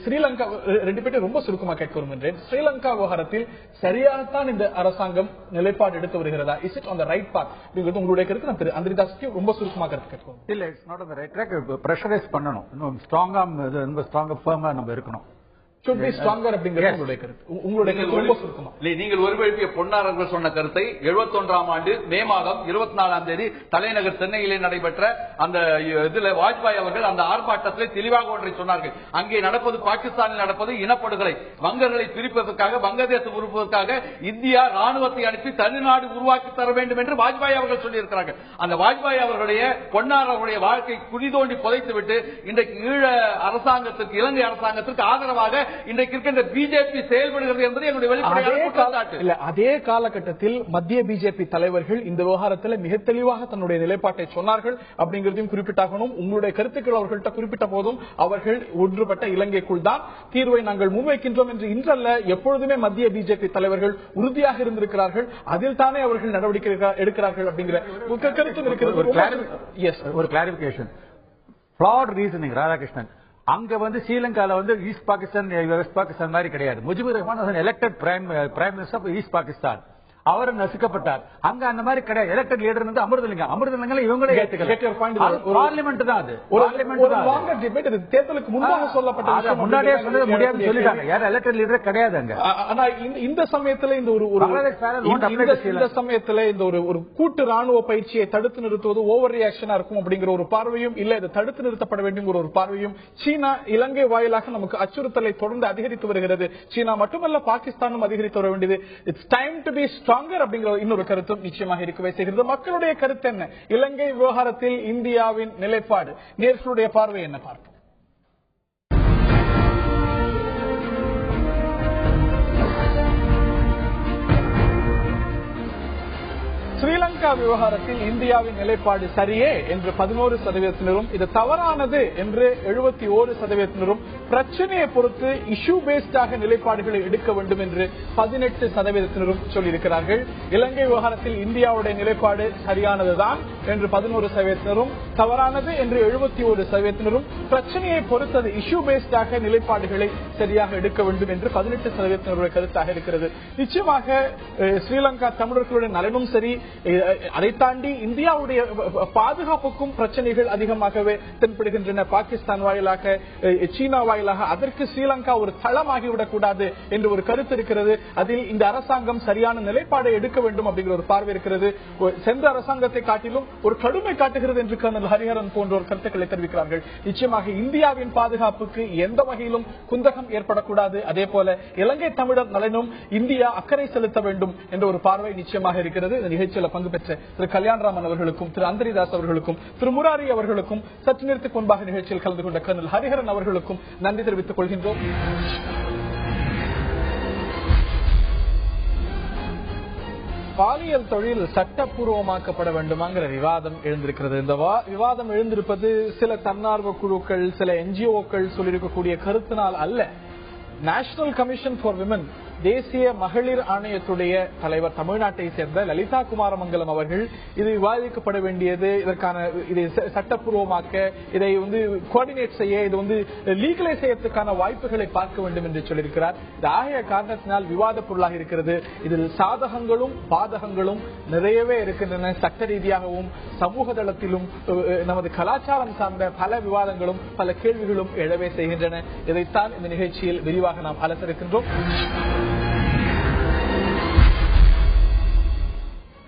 [SPEAKER 1] Sri Lanka ரெண்டு பேரும் ரொம்ப சுருக்கமா கேட்க விரும்புகிறேன். ஸ்ரீலங்கா விவகாரத்தில் சரியாகத்தான் இந்த அரசாங்கம் நிலைப்பாடு எடுத்து வருகிறதா? Is it on the right path? உங்களுடைய கருத்து நான் அந்திரிதாஸ்க்கு ரொம்ப சுருக்கமா கருத்து கேட்கும்.
[SPEAKER 4] இல்ல, it's not on the right track. Pressurise பண்ணணும், இன்னும் ஸ்ட்ராங்கா ஃபர்மா நம்ம இருக்கணும்.
[SPEAKER 1] should be stronger அப்படிங்கிறது உங்களுடைய கருத்து ரொம்ப சுருக்கமா.
[SPEAKER 6] நீங்கள் ஒருவெழுப்பிய பொன்னாரர்கள் சொன்ன கருத்தை 71ஆம் ஆண்டு மே மாதம் 24ஆம் தேதி தலைநகர் சென்னையிலே நடைபெற்ற அந்த இதுல வாஜ்பாய் அவர்கள் அந்த ஆர்ப்பாட்டத்தில் தெளிவாக ஒன்றை சொன்னார்கள். அங்கே நடப்பது, பாகிஸ்தானில் நடப்பது இனப்படுகொலை. வங்கர்களை பிரிப்பதற்காக, வங்கதேசம் உருவாக்குவதற்காக இந்தியா ராணுவத்தை அனுப்பி தனிநாடு உருவாக்கி தர வேண்டும் என்று வாஜ்பாய் அவர்கள் சொல்லியிருக்கிறார்கள். அந்த வாஜ்பாய் அவர்களுடைய பொன்னார் அவருடைய வாழ்க்கை குடிதோண்டி புதைத்துவிட்டு இன்றைக்கு ஈழ அரசாங்கத்திற்கு, இலங்கை அரசாங்கத்திற்கு ஆதரவாக இன்றைக்கு இருக்கின்ற பிஜேபி செயல்படுகிறது என்பது என்னுடைய வெளிப்படையான குற்றச்சாட்டு.
[SPEAKER 1] அதே காலகட்டத்தில் மத்திய பிஜேபி தலைவர்கள் இந்த விவகாரத்தில் மிக தெளிவாக தன்னுடைய நிலைப்பாட்டை சொன்னார்கள் அப்படிங்கிறதையும் குறிப்பிட்டாகணும். உங்களுடைய கருத்துக்கள் அவர்கள்ட்ட குறிப்பிட்ட போதும் அவர்கள் ஒன்றுபட்ட இலங்கைக்குள் தான் தீர்வை நாங்கள் முன்வைக்கின்றோம் என்று இன்றல்ல, எப்பொழுதுமே மத்திய பிஜேபி தலைவர்கள் உறுதியாக இருந்திருக்கிறார்கள். அதில் தானே அவர்கள் நடவடிக்கை எடுக்கிறார்கள் அப்படிங்கிற கருத்தும் இருக்கிறது.
[SPEAKER 4] ஒரு கிளாரிபிகேஷன், ஃபிளாட் ரீசனிங் ராதாகிருஷ்ணன். அங்க ஸ்ரீலங்கால ஈஸ்ட் பாகிஸ்தான் வெஸ்ட் பாகிஸ்தான் மாதிரி கிடையாது. Mujibur Rahman elected prime minister of East Pakistan. அவர் நசுக்கப்பட்டார். அங்க அந்த மாதிரி கிடையாது. எலெக்டட் லீடர் அமிர்தலிங்கம் இவங்களே பார்லிமெண்ட் தான். அது
[SPEAKER 1] தேர்தலுக்கு முன்பாக சொல்லப்பட்ட
[SPEAKER 4] முன்னாடியே சொல்ல முடியாதுன்னு சொல்லிட்டாங்க. யாரும் எலெக்டட் லீடர் கிடையாது அங்க.
[SPEAKER 1] ஆனா இந்த சமயத்துல இந்த சமயத்துல இந்த ஒரு கூட்டு ராணுவ பயிற்சியை தடுத்து நிறுத்துவது ஓவர் ரியாக்ஷனா இருக்கும் அப்படிங்கிற ஒரு பார்வையும் இல்ல, இது தடுத்து நிறுத்தப்பட வேண்டிய ஒரு பார்வையும் சீனா இலங்கை வாயிலாக நமக்கு அச்சுறுத்தலை தொடர்ந்து அதிகரித்து வருகிறது. சீனா மட்டுமல்ல, பாகிஸ்தானும் அதிகரித்து வர வேண்டியது. It's time to be stronger அப்படிங்கிற இன்னொரு கருத்தும் நிச்சயமாக இருக்கவே செய்கிறது. மக்களுடைய கருத்து என்ன? இலங்கை விவகாரத்தில் இந்தியாவின் நிலைப்பாடு, நேர்களுடைய பார்வை என்ன பார்ப்போம். ஸ்ரீலங்கா விவகாரத்தில் இந்தியாவின் நிலைப்பாடு சரியே என்று 11%, இது தவறானது என்று 71%, பிரச்சனையை பொறுத்து இஷ்யூ பேஸ்டாக நிலைப்பாடுகளை எடுக்க வேண்டும் என்று 18% சொல்லியிருக்கிறார்கள். இலங்கை விவகாரத்தில் இந்தியாவுடைய நிலைப்பாடு சரியானதுதான் என்று 11%, தவறானது என்று 71%, பிரச்சனையை பொறுத்தது இஷ்யூ பேஸ்டாக நிலைப்பாடுகளை சரியாக எடுக்க வேண்டும் என்று 18% கருத்தாக இருக்கிறது. நிச்சயமாக ஸ்ரீலங்கா தமிழர்களுடைய நலனும் சரி, அதை தாண்டி இந்தியாவுடைய பாதுகாப்புக்கும் பிரச்சனைகள் அதிகமாகவே தென்படுகின்றன. பாகிஸ்தான் வாயிலாக, சீனா வாயிலாக, அதற்கு ஸ்ரீலங்கா ஒரு தளமாகிவிடக் கூடாது என்று ஒரு கருத்து இருக்கிறது. அதில் இந்த அரசாங்கம் சரியான நிலைப்பாடை எடுக்க வேண்டும் அப்படிங்கிற ஒரு பார்வை இருக்கிறது. சென்ற அரசாங்கத்தை காட்டிலும் ஒரு கடுமை காட்டுகிறது என்று கர்னல் ஹரிஹரன் போன்றோர் கருத்துக்களை தெரிவிக்கிறார்கள். நிச்சயமாக இந்தியாவின் பாதுகாப்புக்கு எந்த வகையிலும் குந்தகம் ஏற்படக்கூடாது. அதே போல இலங்கை தமிழர் நலனும் இந்தியா அக்கறை செலுத்த வேண்டும் என்ற ஒரு பார்வை நிச்சயமாக இருக்கிறது. இந்த நிகழ்ச்சியில் பங்கு பெற்ற திரு கல்யாணராமன் அவர்களுக்கும் திரு அந்தரிதாஸ் அவர்களுக்கும் திரு முராரி அவர்களுக்கும் சற்று நேரத்துக்கு முன்பாக நிகழ்ச்சியில் கலந்து கொண்ட கர்னல் ஹரிஹரன் அவர்களுக்கும் நன்றி தெரிவித்துக் கொள்கின்றோம். பாலியல் தொழில் சட்டப்பூர்வமாக்கப்பட வேண்டுமாங்கிற விவாதம் எழுந்திருக்கிறது. இந்த விவாதம் எழுந்திருப்பது சில தன்னார்வ குழுக்கள், சில என்ஜிஓக்கள் சொல்லியிருக்கக்கூடிய கருத்தினால் அல்ல. நேஷனல் கமிஷன் ஃபார் விமன், தேசிய மகளிர் ஆணையத்துடைய தலைவர் தமிழ்நாட்டை சேர்ந்த லலிதா குமாரமங்கலம் அவர்கள் இது விவாதிக்கப்பட வேண்டியது, இதற்கான இதை சட்டப்பூர்வமாக்க, இதை கோஆர்டினேட் செய்ய, இது லீகலைஸ் செய்யறதுக்கான வாய்ப்புகளை பார்க்க வேண்டும் என்று சொல்லியிருக்கிறார். இது ஆகிய காரணத்தினால் விவாத பொருளாக இருக்கிறது. இதில் சாதகங்களும் பாதகங்களும் நிறையவே இருக்கின்றன. சட்ட ரீதியாகவும் சமூக தளத்திலும் நமது கலாச்சாரம் சார்ந்த பல விவாதங்களும் பல கேள்விகளும் எழவே செய்கின்றன. இதைத்தான் இந்த நிகழ்ச்சியில் விரிவாக நாம் அலசரிக்கின்றோம்.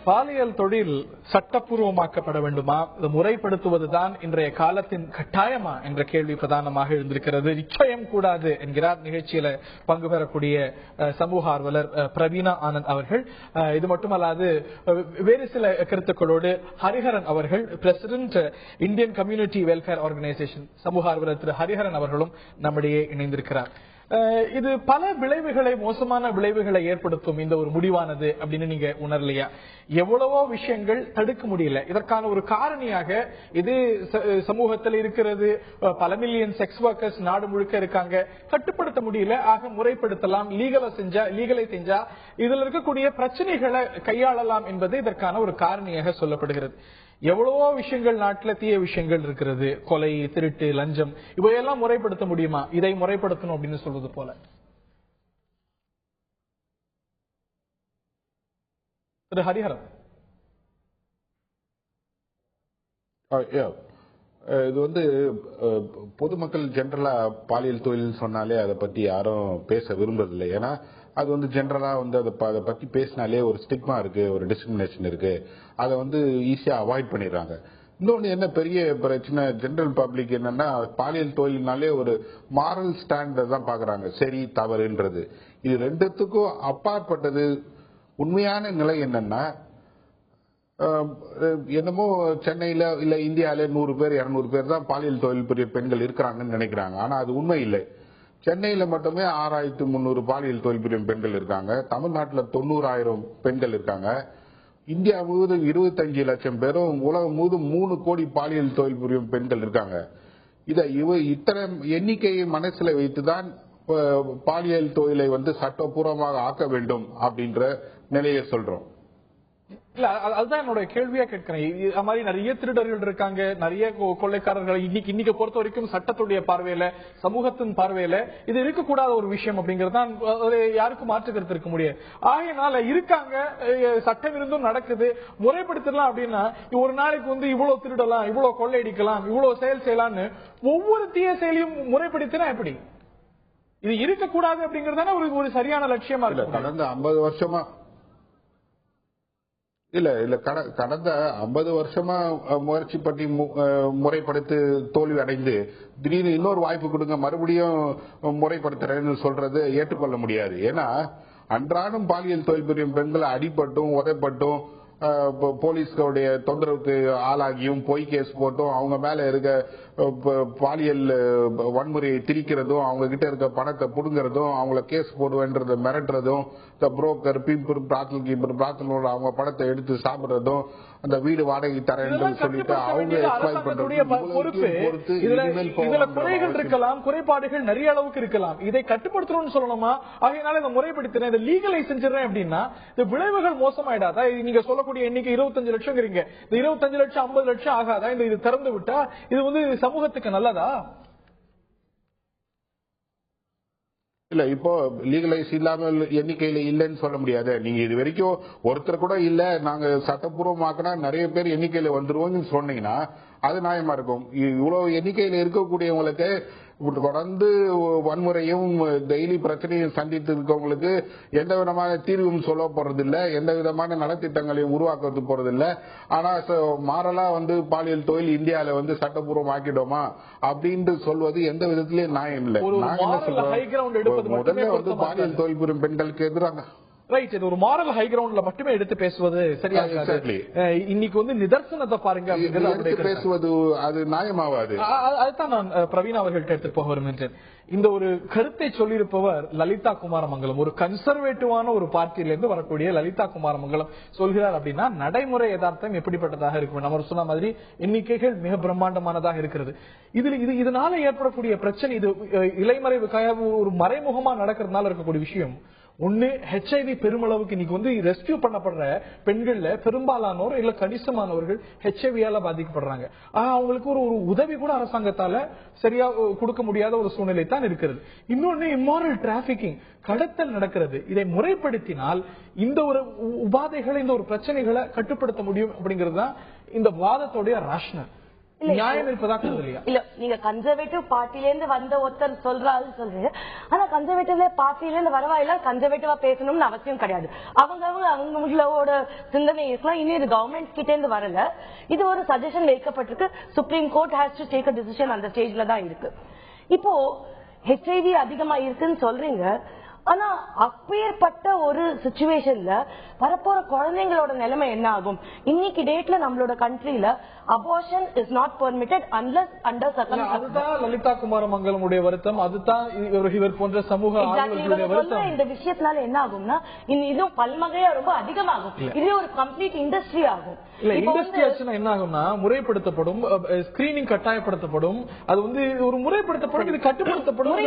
[SPEAKER 1] பாலியல் தொழில் சட்டப்பூர்வமாக்கப்பட வேண்டுமா, இதை முறைப்படுத்துவதுதான் இன்றைய காலத்தின் கட்டாயமா என்ற கேள்வி பிரதானமாக எழுந்திருக்கிறது. நிச்சயம் கூடாது என்கிறார் நிகழ்ச்சியில பங்கு பெறக்கூடிய சமூக ஆர்வலர் பிரவீனா ஆனந்த் அவர்கள். இது மட்டுமல்லாது வேறு சில கருத்துக்களோடு ஹரிஹரன் அவர்கள், president Indian community welfare organisation சமூக ஆர்வலர் திரு ஹரிஹரன் அவர்களும் நம்மிடையே இணைந்திருக்கிறார். இது பல விளைவுகளை, மோசமான விளைவுகளை ஏற்படுத்தும் இந்த ஒரு முடிவானது அப்படின்னு நீங்க உணரலையா? எவ்வளவோ விஷயங்கள் தடுக்க முடியல. இதற்கான ஒரு காரணியாக இது சமூகத்தில் இருக்கிறது. பல மில்லியன் செக்ஸ் ஒர்க்கர்ஸ் நாடு முழுக்க இருக்காங்க, கட்டுப்படுத்த முடியல. ஆக முறைப்படுத்தலாம், லீகலை செஞ்சா இதுல இருக்கக்கூடிய பிரச்சனைகளை கையாளலாம் என்பது இதற்கான ஒரு காரணியாக சொல்லப்படுகிறது. எவ்வளவோ விஷயங்கள் நாட்டில் தீய விஷயங்கள் இருக்கிறது, கொலை, திருட்டு, லஞ்சம், இவையெல்லாம் முறைப்படுத்த முடியுமா? இதை முறைப்படுத்தணும் அப்படின்னு சொல்வது போல. திரு ஹரிஹரன்,
[SPEAKER 9] இது பொதுமக்கள் ஜெனரலா பாலியல் தொழில் சொன்னாலே அதை பத்தி யாரும் பேச விரும்புறதில்லை. ஏன்னா அது ஜெனரலா அதை பத்தி பேசினாலே ஒரு ஸ்டிக்மா இருக்கு, ஒரு டிஸ்கிரிமினேஷன் இருக்கு. அதை ஈஸியா அவாய்ட் பண்ணிடுறாங்க. இன்னொன்னு என்ன பெரிய பிரச்சனை, ஜெனரல் பப்ளிக் என்னன்னா பாலியல் தொழில்னாலே ஒரு மாரல் ஸ்டாண்டர்ட் தான் பாக்குறாங்க, சரி தவறுன்றது. இது ரெண்டுத்துக்கும் அப்பாற்பட்டது. உண்மையான நிலை என்னன்னா, என்னமோ சென்னையில இல்ல இந்தியாவில 100 பேர் 200 பேர் தான் பாலியல் தொழில் புரிய பெண்கள் இருக்கிறாங்கன்னு நினைக்கிறாங்க. ஆனா அது உண்மை இல்லை. சென்னையில மட்டுமே 6300 பாலியல் தொழில் புரியும் பெண்கள் இருக்காங்க. தமிழ்நாட்டில் 90,000 பெண்கள் இருக்காங்க. இந்தியா முழுவதும் 25 லட்சம் பேரும், உலகம் முழுவதும் 3 கோடி பாலியல் தொழில் புரியும் பெண்கள் இருக்காங்க. இத்தனை எண்ணிக்கையை மனசுல வைத்துதான் பாலியல் தொழிலை சட்டப்பூர்வமாக ஆக்க வேண்டும் அப்படின்ற நிலையை சொல்றோம்.
[SPEAKER 1] இல்ல, அதுதான் என்னோட கேள்வியா கேட்கிறேன். இது மாதிரி நிறைய திருடர்கள் இருக்காங்க, நிறைய கொள்ளைக்காரர்கள். இன்னைக்கு பொறுத்த வரைக்கும் சட்டத்துடைய பார்வையில, சமூகத்தின் பார்வையில இது இருக்கக்கூடாத ஒரு விஷயம் அப்படிங்கிறது தான் யாருக்கும் மாற்று கருத்து இருக்க முடியாது. ஆகையினால இருக்காங்க, சட்டம் இருந்தும் நடக்குது, முறைப்படுத்தலாம் அப்படின்னா ஒரு நாளைக்கு இவ்வளவு திருடலாம், இவ்வளவு கொள்ளையடிக்கலாம், இவ்வளவு செயல் செய்யலாம்னு ஒவ்வொரு தீய செயலையும் முறைப்படுத்தினா எப்படி? இது இருக்கக்கூடாது அப்படிங்கறதான ஒரு சரியான லட்சியமா இருக்கு.
[SPEAKER 9] கடந்த 50 வருஷமா கடந்த 50 வருஷமா முயற்சி பண்ணி முறைப்படுத்தி தோல்வி அடைந்து திடீர்னு இன்னொரு வாய்ப்பு கொடுங்க மறுபடியும் முறைப்படுத்துறேன்னு சொல்றது ஏற்றுக்கொள்ள முடியாது. ஏன்னா அன்றாடம் பாலியல் தொழில் புரியும் பெண்களை அடிபட்டும் உதைப்பட்டும் போலீஸ்களுடைய தொந்தரவுக்கு ஆளாகியும் பொய் கேஸ் போட்டும் அவங்க மேல இருக்க பாலியல் வன்முறையை திரிக்கிறதும், அவங்க கிட்ட இருக்க பணத்தை புடுங்கிறதும், அவங்கள கேஸ் போடுவேன்றத மிரட்டுறதும், இந்த புரோக்கர் பீம்பர் பிராத்தல் கீப்பர் பிராத்தலோட அவங்க பணத்தை எடுத்து சாப்பிடுறதும், அந்த வீடு வாடகை தரேன்னு சொல்லிட்டு அவங்க எக்ஸ்பிளைன் பண்றது.
[SPEAKER 1] இதுல குறைகள் இருக்கலாம், குறைபாடுகள் நிறைய அளவுக்கு இருக்கலாம். இதை கட்டுப்படுத்தணும்னு சொல்லணுமா? ஆகையினால இதை முறைப்படுத்துறேன், இதை லீகலை செஞ்சிடறேன் அப்படின்னா இந்த விளைவுகள் மோசமாயிடாதா? நீங்க சொல்லக்கூடிய எண்ணிக்கை 25 லட்சம், இந்த 25 லட்சம் 50 லட்சம் ஆகாதா? இது திறந்து விட்டா இது சமூகத்துக்கு நல்லதா?
[SPEAKER 9] இல்ல, இப்போ லீகலைஸ் இல்லாமல் எண்ணிக்கையில இல்லைன்னு சொல்ல முடியாது. நீங்க இது வரைக்கும் ஒருத்தர் கூட இல்ல, நாங்க சட்டப்பூர்வமாக்கினா நிறைய பேர் எண்ணிக்கையில வந்துருவோம்னு சொன்னீங்கன்னா அது நியாயமா இருக்கும். இவ்வளவு எண்ணிக்கையில் இருக்கக்கூடியவங்களுக்கு தொடர்ந்து வன்முறையும் டெய்லி பிரச்சனையும் சந்தித்து இருக்கவங்களுக்கு எந்த விதமான தீர்வும் சொல்ல போறதில்லை, எந்த விதமான நலத்திட்டங்களையும் உருவாக்க போறதில்லை. ஆனா மாறலா பாலியல் தொழில் இந்தியாவில சட்டப்பூர்வம் ஆக்கிட்டோமா அப்படின்னு சொல்வது எந்த விதத்திலயும் நியாயம் இல்லை. நாங்க என்ன சொல்றோம், முதல்ல பாலியல் தொழில் புரியும் பெண்களுக்கு எதிராக
[SPEAKER 1] ரைட், இது ஒரு மாரல் ஹை கிரவுண்ட்ல மட்டுமே எடுத்து பேசுவது சரியா? இன்னைக்கு நிதர்சனத்தை பாருங்க
[SPEAKER 9] பேசுவது அது நியாயமாவாது.
[SPEAKER 1] அதுதான் நான் பிரவீன் அவர்கள்ட்ட எடுத்து போக விரும்புகிறேன். இந்த ஒரு கருத்தை சொல்லியிருப்பவர் லலிதா குமாரமங்கலம், ஒரு கன்சர்வேட்டிவான ஒரு பார்ட்டியிலிருந்து வரக்கூடிய லலிதா குமாரமங்கலம் சொல்கிறார் அப்படின்னா நடைமுறை யதார்த்தம் எப்படிப்பட்டதாக இருக்கும். நம்ம சொன்ன மாதிரி எண்ணிக்கைகள் மிக பிரம்மாண்டமானதாக இருக்கிறது. இதனால ஏற்படக்கூடிய பிரச்சனை, இது இலைமறைவுக்காக ஒரு மறைமுகமா நடக்கிறதுனால இருக்கக்கூடிய விஷயம். ஒண்ணு, ஹெச்ஐவி பெருமளவுக்கு இன்னைக்கு ரெஸ்கியூ பண்ணப்படுற பெண்கள்ல பெரும்பாலானோர் இல்ல கணிசமானவர்கள் ஹெச்ஐவியால பாதிக்கப்படுறாங்க. அவங்களுக்கு ஒரு உதவி கூட அரசாங்கத்தால சரியா கொடுக்க முடியாத ஒரு சூழ்நிலை தான் இருக்கிறது. இன்னொன்னு, இம்மாரல் டிராபிகிங், கடத்தல் நடக்கிறது. இதை முறைப்படுத்தினால் இந்த ஒரு உபாதைகளை, இந்த ஒரு பிரச்சனைகளை கட்டுப்படுத்த முடியும் அப்படிங்கிறது தான் இந்த வாதத்தோடைய ராஷனல். நியாயம் இருப்பதா இல்லையா?
[SPEAKER 10] இல்ல, நீங்க கன்சர்வேட்டிவ் பார்ட்டில இருந்து வந்த ஒருத்தர் சொல்றீங்க. ஆனா கன்சர்வேட்டிவ் பார்ட்டில இருந்து வரவாயில கன்சர்வேட்டிவா பேசணும்னு அவசியம் கிடையாது. அவங்களோட சிந்தனை இருக்கலாம். இனி இது கவர்மெண்ட் கிட்ட இருந்து வரல, இது ஒரு சஜஷன் வைக்கப்பட்டிருக்கு. Supreme Court has to take a decision. அந்த ஸ்டேஜ்ல தான் இருக்கு. இப்போ ஹெச்ஐவி அதிகமா இருக்குன்னு சொல்றீங்க. ஆனா அப்பேற்பட்ட ஒரு சிச்சுவேஷன்ல வரப்போற குழந்தைங்களோட நிலைமை என்ன ஆகும்? இன்னைக்கு டேட்ல நம்மளோட கண்ட்ரில abortion is not permitted unless under circumstances.
[SPEAKER 1] அதுதான் லலிதா குமாரமங்கலமுடைய வருத்தம், அதுதான் இவர் போன்ற சமூக ஆர்வலர்களுடைய வருத்தம்.
[SPEAKER 10] இந்த விஷயத்தினால என்ன ஆகும்னா இன்னும் பல்மகையா ரொம்ப அதிகமாகும். இது ஒரு கம்ப்ளீட் இண்டஸ்ட்ரி ஆகும்.
[SPEAKER 1] இல்ல, இண்டஸ்ட்ரி ஆச்சுன்னா என்ன ஆகும்னா முறைப்படுத்தப்படும், ஸ்கிரீனிங் கட்டாயப்படுத்தப்படும், அது ஒரு முறைப்படுத்தப்படும், இது கட்டுப்படுத்தப்படும்,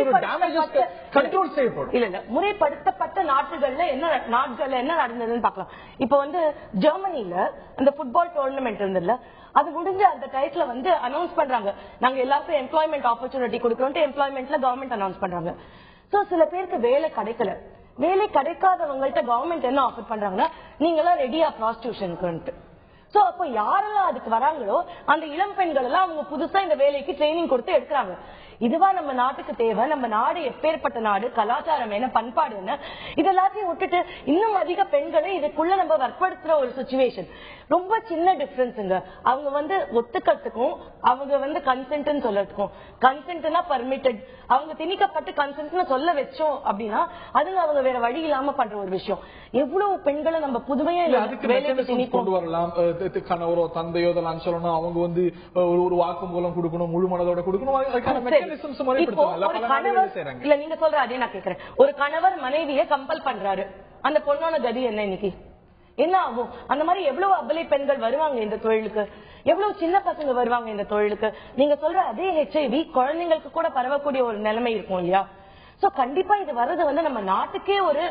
[SPEAKER 1] கண்ட்ரோல் செய்யப்படும்.
[SPEAKER 10] இல்ல, முறைப்படுத்தப்பட்ட நாடுகள்ல என்ன நடந்ததுன்னு பார்க்கலாம். இப்ப ஜெர்மனில அந்த ஃபுட்பால் டோர்னமெண்ட் இருந்ததுல, அது முடிஞ்ச அந்த டைத்துல அனௌன்ஸ் பண்றாங்க, நாங்க எல்லாருக்கும் எம்ப்ளாய்மெண்ட் ஆப்பர்ச்சுனிட்டி கொடுக்கறோம். எம்ப்ளாய்மெண்ட்ல கவர்மெண்ட் அனௌன்ஸ் பண்றாங்க. சோ சில பேருக்கு வேலை கிடைக்கல. வேலை கிடைக்காதவங்கள்ட்ட கவர்மெண்ட் என்ன ஆஃபர் பண்றாங்கன்னா, நீங்களாம் ரெடியா ப்ராஸ்டியூஷனுக்கு. சோ அப்ப யாரெல்லாம் அதுக்கு வராங்களோ அந்த இளம் பெண்கள் எல்லாம் அவங்க புதுசா இந்த வேலைக்கு ட்ரைனிங் கொடுத்து எடுக்கிறாங்க. இதுவா நம்ம நாட்டுக்கு தேவை? நம்ம நாடு எப்பேற்பட்ட நாடு, கலாச்சாரம் என்ன, பண்பாடு என்ன, இதெல்லாத்தையும் விட்டுட்டு இன்னும் அதிக பெண்களை இதுக்குள்ள நம்ம வற்படுத்துற ஒரு சிச்சுவேஷன். ரொம்ப சின்ன டிஃபரன்ஸுங்க. அவங்க ஒத்துக்கிறதுக்கும் அவங்க கன்சென்ட் சொல்றதுக்கும். கன்சென்ட்னா பர்மிட்டட், அவங்க திணிக்கப்பட்டு கன்சென்ட்னு சொல்ல வச்சோம் அப்படின்னா அதுங்க அவங்க வேற வழி இல்லாம பண்ற ஒரு விஷயம். எவ்வளவு பெண்களை நம்ம புதுமையா
[SPEAKER 1] கொண்டு வரலாம். கணவரோ தந்தையோ இதெல்லாம் சொல்லணும், அவங்க ஒரு வாக்குமூலம் கொடுக்கணும், முழு மனதோட கொடுக்கணும்.
[SPEAKER 10] இல்ல, நீங்க சொல்ற அதே நான் கேக்குறேன். ஒரு கணவர் மனைவியை கம்பல் பண்றாரு, அந்த பொண்ணோட கதி என்ன இன்னைக்கு? என்ன ஆகும்? அந்த மாதிரி எவ்வளவு அபலை பெண்கள் வருவாங்க இந்த தொழிலுக்கு, எவ்வளவு சின்ன பசங்க வருவாங்க இந்த தொழிலுக்கு. நீங்க சொல்ற அதே ஹெச்ஐவி குழந்தைங்களுக்கு கூட பரவக்கூடிய ஒரு நிலைமை இருக்கும் இல்லையா? சோ கண்டிப்பா இது வர்றது நம்ம நாட்டுக்கே ஒரு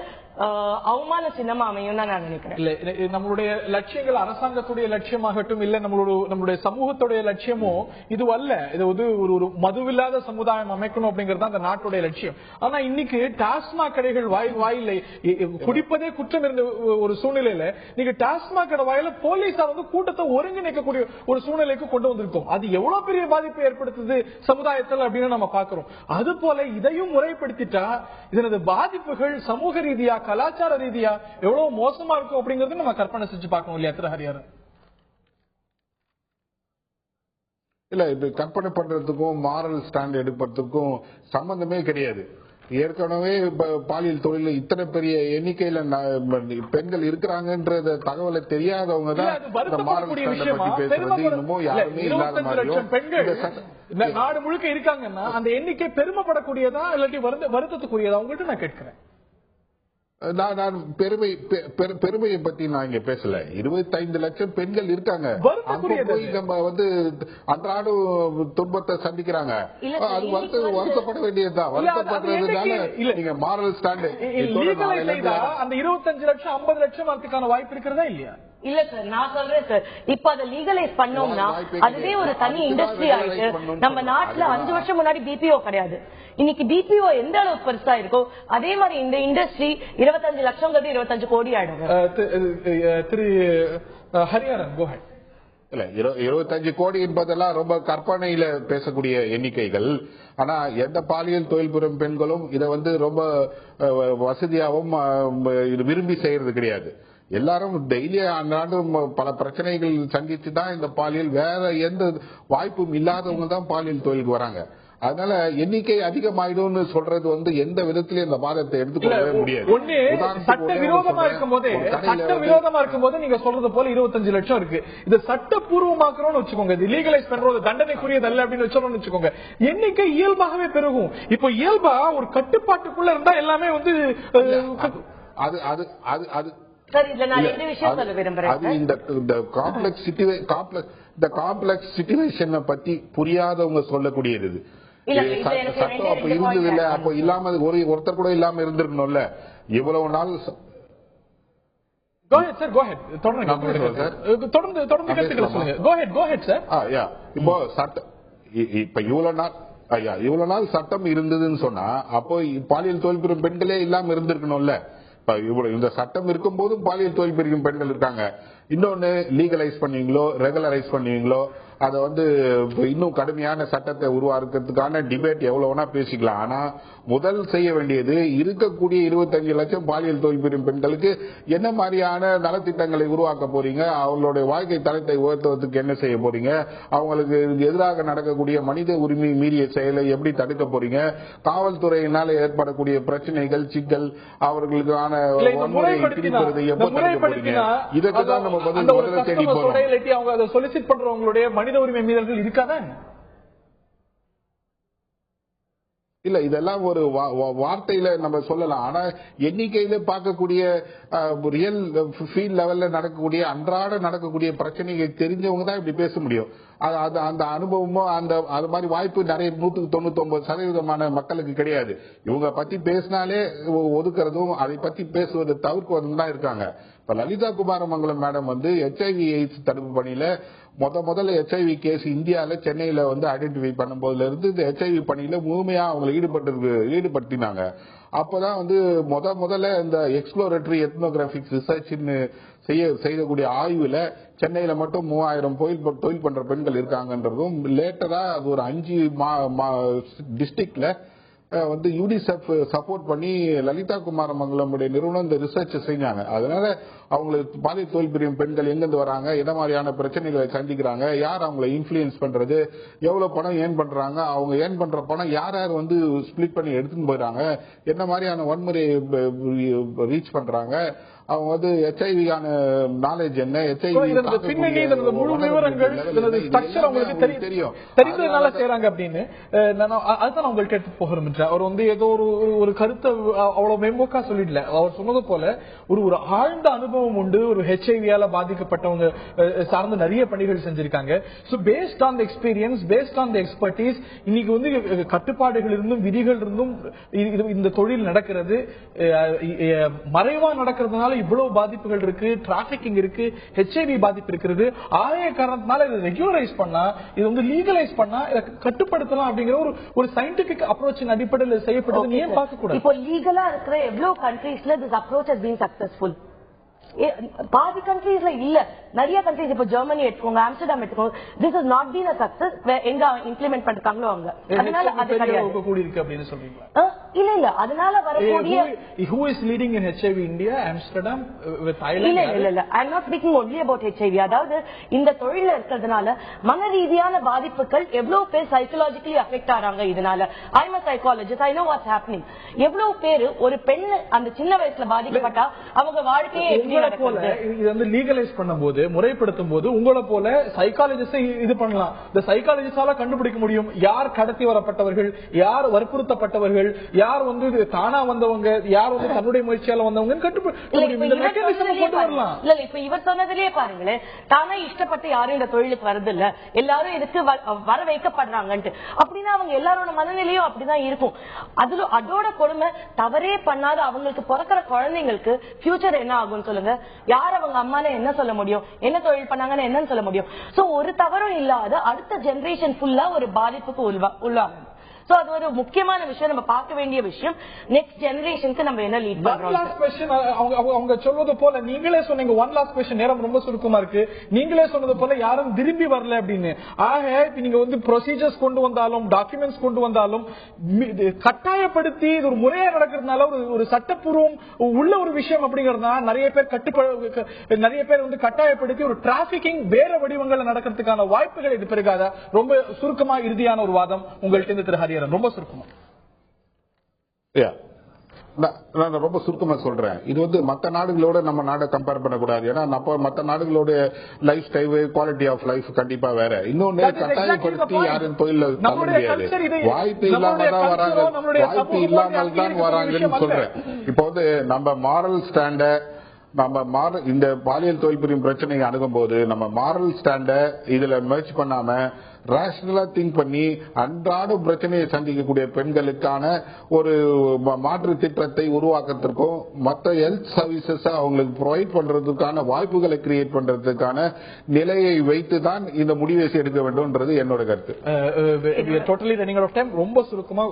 [SPEAKER 10] அவமான சின்னமா அமையும் தான் நான் நினைக்கிறேன்.
[SPEAKER 1] இல்ல, நம்மளுடைய லட்சியங்கள் அரசாங்கத்துடைய லட்சியமாகட்டும், இல்ல நம்மளுடைய சமூகத்துடைய லட்சியமோ இது அல்ல. இது ஒரு மதுவில்லாத சமுதாயம் அமைக்கணும் அப்படிங்கறது அந்த நாட்டுடைய லட்சியம். ஆனா இன்னைக்கு டாஸ்மாக் கடைகள் வாயில குடிப்பதே குற்றம் இருந்த ஒரு சூழ்நிலையில நீங்க டாஸ்மாக் கடை வாயில போலீஸார் கூட்டத்தை ஒருங்கிணைக்கக்கூடிய ஒரு சூழ்நிலைக்கு கொண்டு வந்திருக்கோம். அது எவ்வளவு பெரிய பாதிப்பை ஏற்படுத்துது சமுதாயத்தில் அப்படின்னு நம்ம பாக்குறோம். அது போல இதையும் முறைப்படுத்திட்டா இதனது பாதிப்புகள் சமூக ரீதியா, கலாச்சார ரீதியா எவ்வளவு மோசமா இருக்கும் அப்படிங்கறது நம்ம கற்பனை செஞ்சு பார்க்கணும் இல்லையா திரு ஹரிஹரன்?
[SPEAKER 9] இல்ல, இது கற்பனை பண்றதுக்கும் மாரல் ஸ்டாண்ட் எடுப்பதுக்கும் சம்பந்தமே கிடையாது. ஏற்கனவே பாலியல் தொழில இத்தனை பெரிய எண்ணிக்கையில பெண்கள் இருக்கிறாங்கன்ற தகவலை தெரியாதவங்க தான் மாரல் ஸ்டாண்ட் பத்தி பேசுறது இன்னமும் யாருமே இல்லாத மாதிரியும்.
[SPEAKER 1] நாடு முழுக்க இருக்காங்கன்னா அந்த எண்ணிக்கை பெருமைப்படக்கூடியதா இல்லாட்டி வருத்தத்துக்குரியதா உங்கள்கிட்ட நான் கேட்கிறேன்.
[SPEAKER 9] நான் பெருமையை பத்தி நான் இங்க பேசல. 25 லட்சம் பெண்கள் இருக்காங்க, நம்ம அன்றாடம் துன்பத்தை சந்திக்கிறாங்க. அது வருத்தப்பட வேண்டியதுதான். வருத்தப்படுறதுனால நீங்க மாரல் ஸ்டாண்ட்
[SPEAKER 1] அந்த 25 லட்சம் 50 லட்சம் அதுக்கான வாய்ப்பு இருக்கிறதா இல்லையா?
[SPEAKER 10] இல்ல சார், நான் சொல்றேன் சார், இப்ப அதை லீகலைஸ் பண்ணோம்னா அதுவே ஒரு தனி இண்டஸ்ட்ரி ஆயிட்டு. நம்ம நாட்டுல 5 வருஷம் முன்னாடி பிபிஓ கிடையாது. இன்னைக்கு பிபிஓ எந்த அளவுக்கு பெருசா இருக்கோ அதே மாதிரி இந்த இண்டஸ்ட்ரி 25 லட்சம் 25 கோடி ஆயிடும்.
[SPEAKER 1] திரு ஹரிஹரன், go ahead.
[SPEAKER 9] இல்ல 25 கோடி என்பதெல்லாம் ரொம்ப கற்பனையில பேசக்கூடிய எண்ணிக்கைகள். ஆனா எந்த பாலியல் தொழில் புரியும் பெண்களும் இதை ரொம்ப வசதியாகவும் விரும்பி செய்யறது கிடையாது. எல்லாரும் டெய்லி அன்றாடும் பல பிரச்சனைகள் சந்திச்சு தான் இந்த பாலியல், வேற எந்த வாய்ப்பும் இல்லாதவங்க தான் பாலியல் தொழிலுக்கு வராங்க. அதனால எண்ணிக்கை அதிகமாயிடும் சொல்றது எந்த விதத்திலும் இந்த வாதத்தை எடுத்துக்கொள்ளவே முடியாது.
[SPEAKER 1] சட்ட விரோதமா இருக்கும் போது நீங்க சொல்றது போல 25 லட்சம் இருக்கு. இது சட்டப்பூர்வமாக்குறோம்னு வச்சுக்கோங்க, இது லீகலைஸ் பண்றது தண்டனைக்குரியது அல்ல அப்படின்னு வச்சுக்கோங்க, எண்ணிக்கை இயல்பாகவே பெருகும். இப்போ இயல்பா ஒரு கட்டுப்பாட்டுக்குள்ள இருந்தா எல்லாமே
[SPEAKER 9] காம்ப்ளெக்ஸ் சிச்சுவேஷனை பத்தி புரியாதவங்க சொல்லக்கூடியது. சட்டம் அப்ப இருந்தது இல்ல, அப்ப இல்லாம ஒருத்தர் கூட இல்லாம இருந்திருக்கணும்ல இவ்வளவு நாள். இப்ப இவ்வளவு நாள் சட்டம் இருந்ததுன்னு சொன்னா அப்போ பாலியல் தொழில் புரியும் பெண்களே இல்லாம இருந்திருக்கணும்ல. இந்த சட்டம் இருக்கும் போதும் பாலியல் தொழில் புரியும் பெண்கள் இருக்காங்க. இன்னொன்னு லீகலைஸ் பண்ணுவீங்களோ ரெகுலரைஸ் பண்ணுவீங்களோ அதை இன்னும் கடுமையான சட்டத்தை உருவாக்குறதுக்கான டிபேட் எவ்வளவுனா பேசிக்கலாம். ஆனா முதல் செய்ய வேண்டியது இருக்கக்கூடிய 25 லட்சம் பாலியல் தொழில் புரியும் பெண்களுக்கு என்ன மாதிரியான நலத்திட்டங்களை உருவாக்க போறீங்க, அவங்களுடைய வாழ்க்கை தரத்தை உயர்த்துவதற்கு என்ன செய்ய போறீங்க, அவங்களுக்கு எதிராக நடக்கக்கூடிய மனித உரிமை மீறிய செயலை எப்படி தடுக்க போறீங்க, காவல்துறையினால ஏற்படக்கூடிய பிரச்சனைகள் சிக்கல் அவர்களுக்கான எப்போ தடுக்க போறீங்க, இதற்கு தான் நம்ம முதல்ல தேடி போறோம்.
[SPEAKER 1] சொலிசிட் பண்றவங்களுடைய மனித உரிமை மீறல்கள் இருக்காதா?
[SPEAKER 9] இல்ல இதெல்லாம் ஒரு வார்த்தையில நம்ம சொல்லலாம். ஆனா எண்ணிக்கையில பார்க்கக்கூடிய ரியல் ஃபீல்ட் லெவல்ல நடக்கக்கூடிய அன்றாட நடக்கக்கூடிய பிரச்சனைகள் தெரிஞ்சவங்க தான் இப்படி பேச முடியும். அந்த அனுபவமும் அது மாதிரி வாய்ப்பு நிறைய 99% மக்களுக்கு கிடையாது. இவங்க பத்தி பேசினாலே ஒதுக்குறதும் அதை பத்தி பேசுவதை தவிர்க்குவதும் தான் இருக்காங்க. இப்ப Lalitha Kumaramangalam madam HIV AIDS தடுப்பு பணியில முதல்ல HIV கேஸ் இந்தியால சென்னையில ஐடென்டிஃபை பண்ணும் போதுல இருந்து இந்த HIV பணியில முழுமையா அவங்க ஈடுபடுத்தினாங்க. அப்பதான் முதல்ல இந்த எக்ஸ்ப்ளோரேட்டரி எத்னோகிராபிக் ரிசர்ச் செய்யக்கூடிய ஆய்வுல சென்னையில மட்டும் 3000 தொழில் பண்ற பெண்கள் இருக்காங்கன்றதும், லேட்டரா அது ஒரு 5 டிஸ்ட்ரிக்ட்ல யூனிசெஃப் சப்போர்ட் பண்ணி லலிதா குமாரமங்கலம் நிறுவனம் இந்த ரிசர்ச் செஞ்சாங்க. அதனால அவங்களுக்கு பாலியல் தொழில் புரியும் பெண்கள் எங்கிருந்து வராங்க, என்ன மாதிரியான பிரச்சனைகளை சந்திக்கிறாங்க, யார் அவங்களை இன்ஃபுளுயன்ஸ் பண்றது, எவ்வளவு பணம் ஏர்ன் பண்றாங்க, அவங்க ஏர்ன் பண்ற பணம் யார் யார் ஸ்பிளிட் பண்ணி எடுத்துன்னு போயிறாங்க, என்ன மாதிரியான வன்முறை ரீச் பண்றாங்க, அவங்க HIV-யான நாலேஜ் என்ன,
[SPEAKER 1] முழு விவரங்கள் தெரிந்ததுனால செய்யறாங்க அப்படின்னு அதுதான் உங்கள்கிட்ட எடுத்து போகிறோம். அவர் ஏதோ ஒரு கருத்தை அவ்வளவு மேம்போக்கா சொல்லிடல. அவர் சொன்னது போல ஒரு ஆழ்ந்த அனுபவம் உண்டு. ஒரு HIV-யால பாதிக்கப்பட்டவங்க சார்ந்த நிறைய பணிகள் செஞ்சிருக்காங்க. So based on the experience, based on the expertise, இன்னைக்கு கட்டுப்பாடுகள் இருந்தும் விதிகள் இருந்தும் இந்த தொழில் நடக்கிறது, மறைவா நடக்கிறதுனால இவ்வளவு பாதிப்புகள் இருக்கு, டிராபிக்கிங் இருக்கு, HIV பாதிப்பு இருக்கிறது. ஆய காரணத்தினால இதை ரெகுலரைஸ் பண்ணா, இது லீகலைஸ் பண்ணா, இதை கட்டுப்படுத்தலாம் அப்படிங்கிற ஒரு சயின்டிபிக் அப்ரோச்சின் அடிப்படையில் செய்யப்படுது. ஏன் பார்க்க கூடாது?
[SPEAKER 10] இப்போ லீகலா இருக்கிற எவ்வளவு கண்ட்ரீஸ்ல this approach has been successful. பாதி கண்ட்ரீஸ்ல இல்ல, நிறைய கண்ட்ரீஸ், இப்ப ஜெர்மனி எடுத்துக்கோங்க, ஆம்ஸ்டர்டாம் எடுத்துக்கோங்க, this is not been a success. எங்க இம்ப்ளிமெண்ட் பண்ணிருக்காங்களோ அவங்க, அதனால அது கிடையாது.
[SPEAKER 1] கூடி இருக்கு அப்படின்னு சொல்றீங்களா?
[SPEAKER 10] இல்ல அதனால வரக்கூடிய
[SPEAKER 1] who is leading in HIV India, Amsterdam with Thailand?
[SPEAKER 10] இல்ல I am not speaking only about HIV. அதாவது இந்த தொழில்ல இருக்கிறதுனால மன ரீதியான பாதிப்புகள் எவ்வளவு பேர் சைக்காலஜிக்கலி அஃபெக்ட் ஆறாங்க. இதனால I am a psychologist, I know what's happening. எவ்வளவு பேர் ஒரு பெண் அந்த சின்ன வயசுல பாதிக்கப்பட்டா அவங்க வாழ்க்கையே எப்படி நடக்குது.
[SPEAKER 1] இது லீகலைஸ் பண்ணும்போது, முறைப்படுத்தும் போது உங்களை போல சைக்காலஜிஸ்ட் இது பண்ணலாம். இந்த சைக்காலஜிஸ்டால கண்டுபிடிக்க முடியும் யார் கடத்தி வரப்பட்டவர்கள், யார் வற்புறுத்தப்பட்டவர்கள், யார் தானா வந்தவங்க, யார் தன்னுடைய முயற்சியால வந்தவங்க வரலாம்.
[SPEAKER 10] இல்ல இப்ப இவர் சொன்னதிலேயே பாருங்களேன், தானே இஷ்டப்பட்டு யாரும் இந்த தொழிலுக்கு வருது இல்ல, எல்லாரும் இதுக்கு வர வைக்கப்படுறாங்கன்ட்டு. அப்படின்னா அவங்க எல்லாரோட மனநிலையும் அப்படிதான் இருக்கும். அதோட கொடுமை, தவறே பண்ணாத அவங்களுக்கு பிறக்கிற குழந்தைங்களுக்கு ஃபியூச்சர் என்ன ஆகும் சொல்லுங்க? யார் அவங்க அம்மானே என்ன சொல்ல முடியும், என்ன தொழில் பண்ணாங்கன்னு என்னன்னு சொல்ல முடியும்? சோ ஒரு தவறும் இல்லாத அடுத்த ஜெனரேஷன் ஃபுல்லா ஒரு பாதிப்புக்கு உள்ளாகும். சோ அது ஒரு முக்கியமான விஷயம், நம்ம பார்க்க வேண்டிய விஷயம். நெக்ஸ்ட் ஜெனரேஷனுக்கு நம்ம என்ன லீட் பண்றோம்.
[SPEAKER 1] அவங்க சொல்வது போல நீங்களே சொன்னீங்க, ஒன் லாஸ்ட் क्वेश्चन, நேரம் ரொம்ப சுருக்கமா இருக்கு. நீங்களே சொன்னது போல யாரும் திரும்பி வரல அப்படின்னு. ஆக நீங்க வந்து ப்ரொசீஜர்ஸ் கொண்டு வந்தாலும் டாக்குமெண்ட்ஸ் கொண்டு வந்தாலும் கட்டாயப்படுத்தி இது ஒரு முறையா நடக்கிறதுனால ஒரு சட்டப்பூர்வம் உள்ள ஒரு விஷயம் அப்படிங்கறதுனால நிறைய பேர் வந்து கட்டாயப்படுத்தி ஒரு டிராபிகிங் வேற வடிவங்கள்ல நடக்கிறதுக்கான வாய்ப்புகள் இது பெருகாத. ரொம்ப சுருக்கமா இறுதியான ஒரு வாதம் உங்கள்கிட்ட இருந்து திரு ஹரிஹரன், ரொம்ப சுருக்கமா.
[SPEAKER 9] நான் ரொம்ப சுருக்கமா சொல்றேன். இது வந்து மற்ற நாடுகளோட நம்ம நாடை கம்பேர் பண்ணக்கூடாது. ஏன்னா மற்ற நாடுகளோட lifestyle, quality of life கண்டிப்பா வேற. இன்னொன்னு கட்டாயப்படுத்தி யாரும் தொழில தள்ள முடியாது. வாய்ப்பு இல்லாம தான் வராங்க, வாய்ப்பு இல்லாமல் தான் வராங்கன்னு சொல்றேன். இப்போ வந்து நம்ம மாரல் ஸ்டாண்ட, நம்ம இந்த பாலியல் தொழில் புரியும் பிரச்சனையை அணுகும் போது நம்ம மாரல் ஸ்டாண்ட இதுல முயற்சி பண்ணாம ரேஷனலா திங்க் பண்ணி அன்றாட பிரச்சனையை சந்திக்கக்கூடிய பெண்களுக்கான ஒரு மாற்று திட்டத்தை உருவாக்கத்திற்கும் மற்ற ஹெல்த் சர்வீசஸ் அவங்களுக்கு ப்ரொவைட் பண்றதுக்கான வாய்ப்புகளை கிரியேட் பண்றதுக்கான நிலையை வைத்துதான் இந்த முடிவை எடுக்க வேண்டும்ன்றது என்னோட கருத்து.
[SPEAKER 1] ரொம்ப சுருக்கமா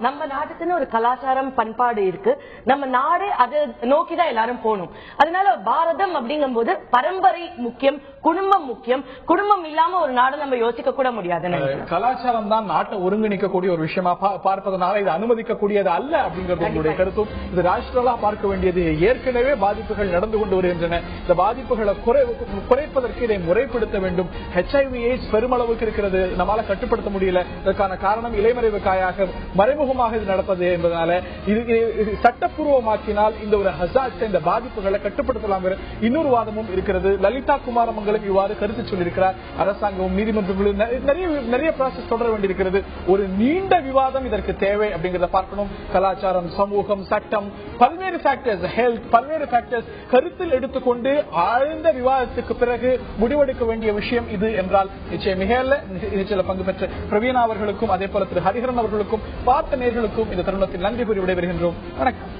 [SPEAKER 10] நம்ம நாட்டுக்குன்னு ஒரு கலாச்சாரம், பண்பாடு இருக்கு. நம்ம நாடு அதை நோக்கிதான் எல்லாரும் போகணும். அதனால பாரதம் அப்படிங்கும் போது பரம்பரை முக்கியம், குடும்பம் முக்கியம். குடும்பம் இல்லாம ஒரு நாடு நம்ம யோசிக்க கூட முடியாது.
[SPEAKER 1] கலாச்சாரம் தான் நாட்டை ஒருங்கிணைக்கக்கூடிய ஒரு விஷயமா பார்ப்பதனால இது அனுமதிக்கக்கூடியது அல்ல அப்படிங்கிறது உங்களுடைய கருத்தும். இது ராஷ்டிரலா பார்க்க வேண்டியது. ஏற்கனவே பாதிப்புகள் நடந்து கொண்டு வருகின்றன. இந்த பாதிப்புகளை குறைப்பதற்கு இதை முறைப்படுத்த வேண்டும். HIV AIDS பெருமளவுக்கு இருக்கிறது, நம்மளால கட்டுப்படுத்த முடியல. இதற்கான காரணம் இலைமறைவுக்காயாக மறைமுகமாக இது நடப்பது என்பதனால இது சட்டப்பூர்வமாக்கினால் இந்த ஒரு ஹசார்ட், இந்த பாதிப்புகளை கட்டுப்படுத்தலாம். இன்னொரு வாதமும் இருக்கிறது. லலிதா குமாரமங்கலம் இவ்வாறு கருத்து சொல்லியிருக்கிறார். அரசாங்கமும் நீதிமன்றங்களும் நிறைய ப்ராசஸ் தொடர வேண்டியிருக்கிறது. ஒரு நீண்ட விவாதம் இதற்கு தேவை அப்படிங்கறத பார்க்கணும். கலாச்சாரம், சமூகம், சட்டம், பல்வேறு ஃபேக்டர்ஸ், ஹெல்த், பல்வேறு ஃபேக்டர்ஸ் கருத்தில் எடுத்துக்கொண்டு ஆழ்ந்த விவாதத்துக்கு பிறகு முடிவெடுக்க வேண்டிய விஷயம் இது என்றால் நிச்சயம் பங்கு பெற்ற பிரவீனா அவர்களுக்கும் அதே போல திரு ஹரிஹரன் அவர்களுக்கும் பார்த்த நேயர்களுக்கும் இந்த தருணத்தில் நன்றி கூறி விடைபெறுகின்றோம். வணக்கம்.